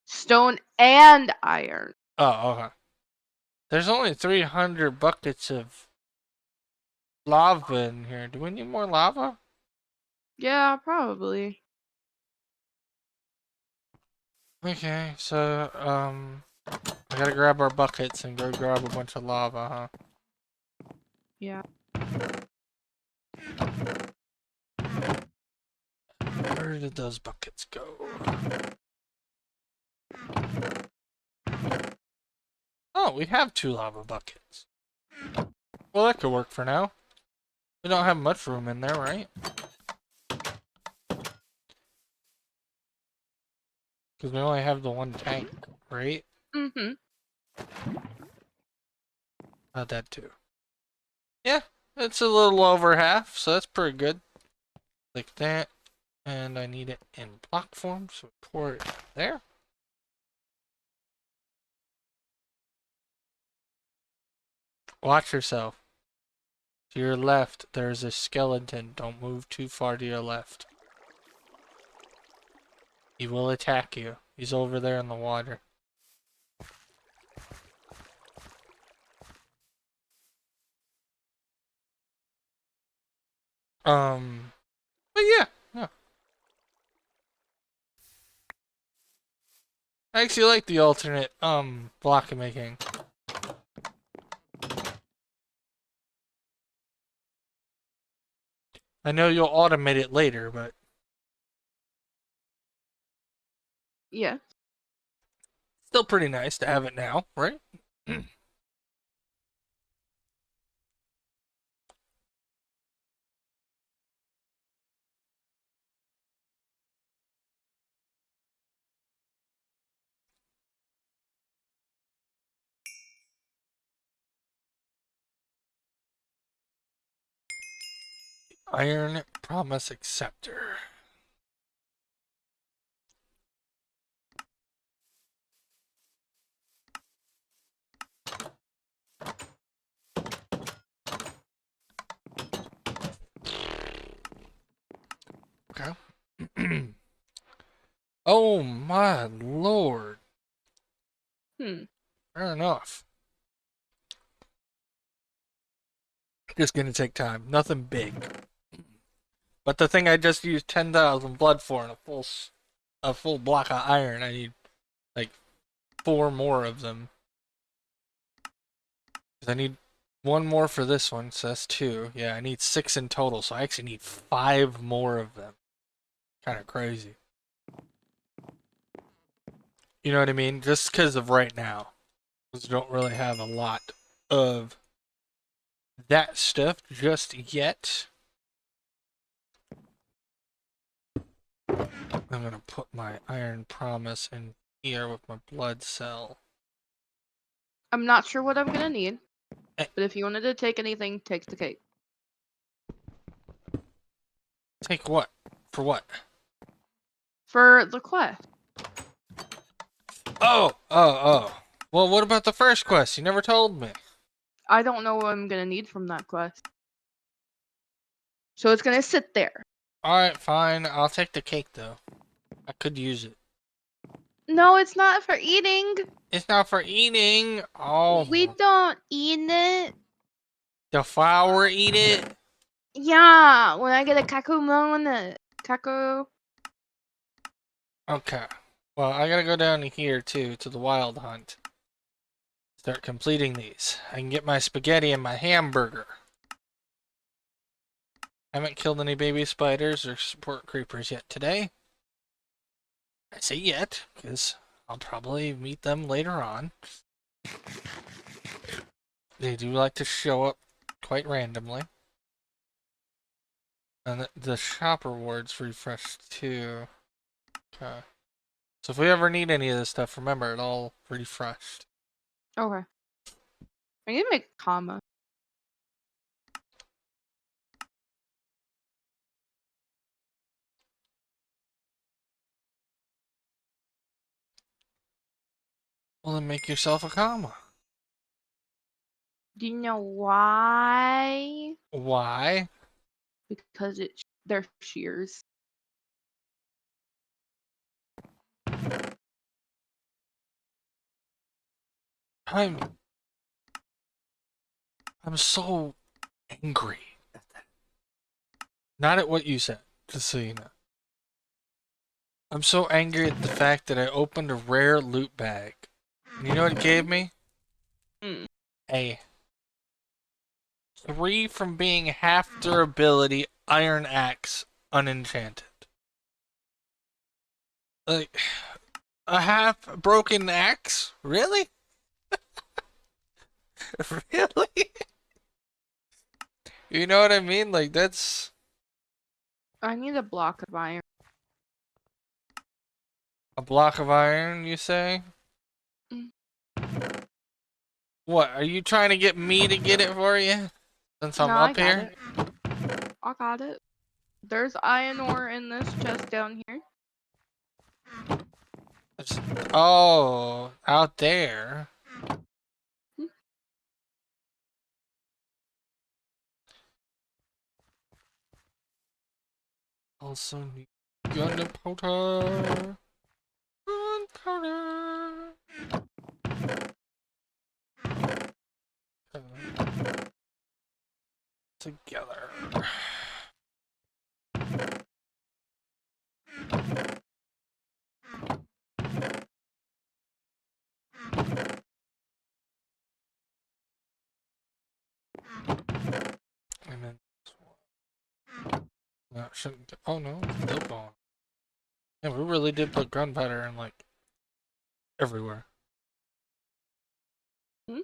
Stone and iron. Oh, okay. There's only 300 buckets of lava in here. Do we need more lava? Yeah, probably. Okay, so, I gotta grab our buckets and go grab a bunch of lava, huh? Yeah. Where did those buckets go? Oh, we have 2 lava buckets. Well, that could work for now. We don't have much room in there, right? Because we only have the 1 tank, right? Mm-hmm. How'd that do? Yeah, it's a little over half, so that's pretty good. Like that. And I need it in block form, so pour it there. Watch yourself. To your left, there's a skeleton. Don't move too far to your left. He will attack you. He's over there in the water. But yeah, yeah. I actually like the alternate, block making. I know you'll automate it later, but Yeah. still pretty nice to have it now, right? Iron Promise Acceptor. Okay. Oh my lord. Hmm. Fair enough. Just gonna take time. Nothing big. But the thing I just used 10,000 blood for and a full block of iron, I need like 4 more of them. 'Cause I need 1 more for this one, so that's 2. Yeah, I need 6 in total, so I actually need 5 more of them. Kind of crazy. You know what I mean? Just because of right now. Because we don't really have a lot of that stuff just yet. I'm gonna put my Iron Promise in here with my blood cell. I'm not sure what I'm gonna need, Eh, but if you wanted to take anything, take the cake. take what? For what? For the quest. Oh. Well, what about the first quest? You never told me. I don't know what I'm gonna need from that quest. So it's gonna sit there. Alright, fine. I'll take the cake, though. I could use it. No, it's not for eating. It's not for eating. Oh, We don't eat it. the flower eat it? Yeah, when I get a kakumon, kako. Okay. Well, I gotta go down here, too, to the wild hunt. Start completing these. I can get my spaghetti and my hamburger. Haven't killed any baby spiders or support creepers yet today. I say yet, because I'll probably meet them later on. They do like to show up quite randomly. And the shop rewards refreshed too. Okay. So if we ever need any of this stuff, remember, it all refreshed. Okay. I need to make comma. Well, then make yourself a comma. Do you know why? Why? Because they're shears. I'm so angry at that. Not at what you said, just so you know. I'm so angry at the fact that I opened a rare loot bag. And you know what it gave me? Mm. A 3 from being half durability iron axe unenchanted. Like, a half broken axe? Really? Really? You know what I mean? Like, that's I need a block of iron. a block of iron, you say? Mm. What, are you trying to get me to get it for you? Since I'm No, I up got here? it. I got it. There's iron ore in this chest down here. Oh, out there. Hmm. Also need gunpowder. Gunpowder. Together. And then this one. No, shouldn't. Oh no, it's still going. Yeah, we really did put gunpowder in like everywhere. Hmm?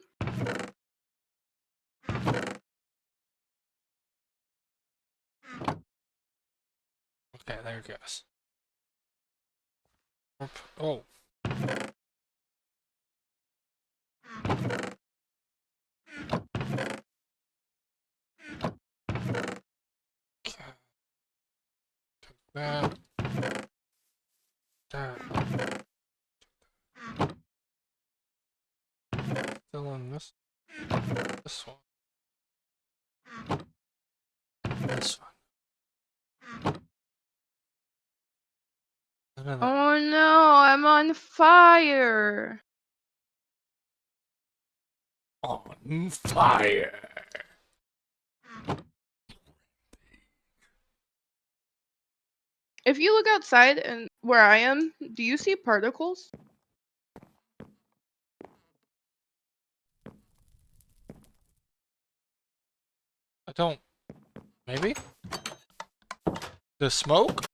Okay, there it goes. Oh. Okay. That. That. Still in this. This one. This one. And then that. Oh no, I'm on fire. On fire. If you look outside and where I am, do you see particles? I don't. Maybe? The smoke?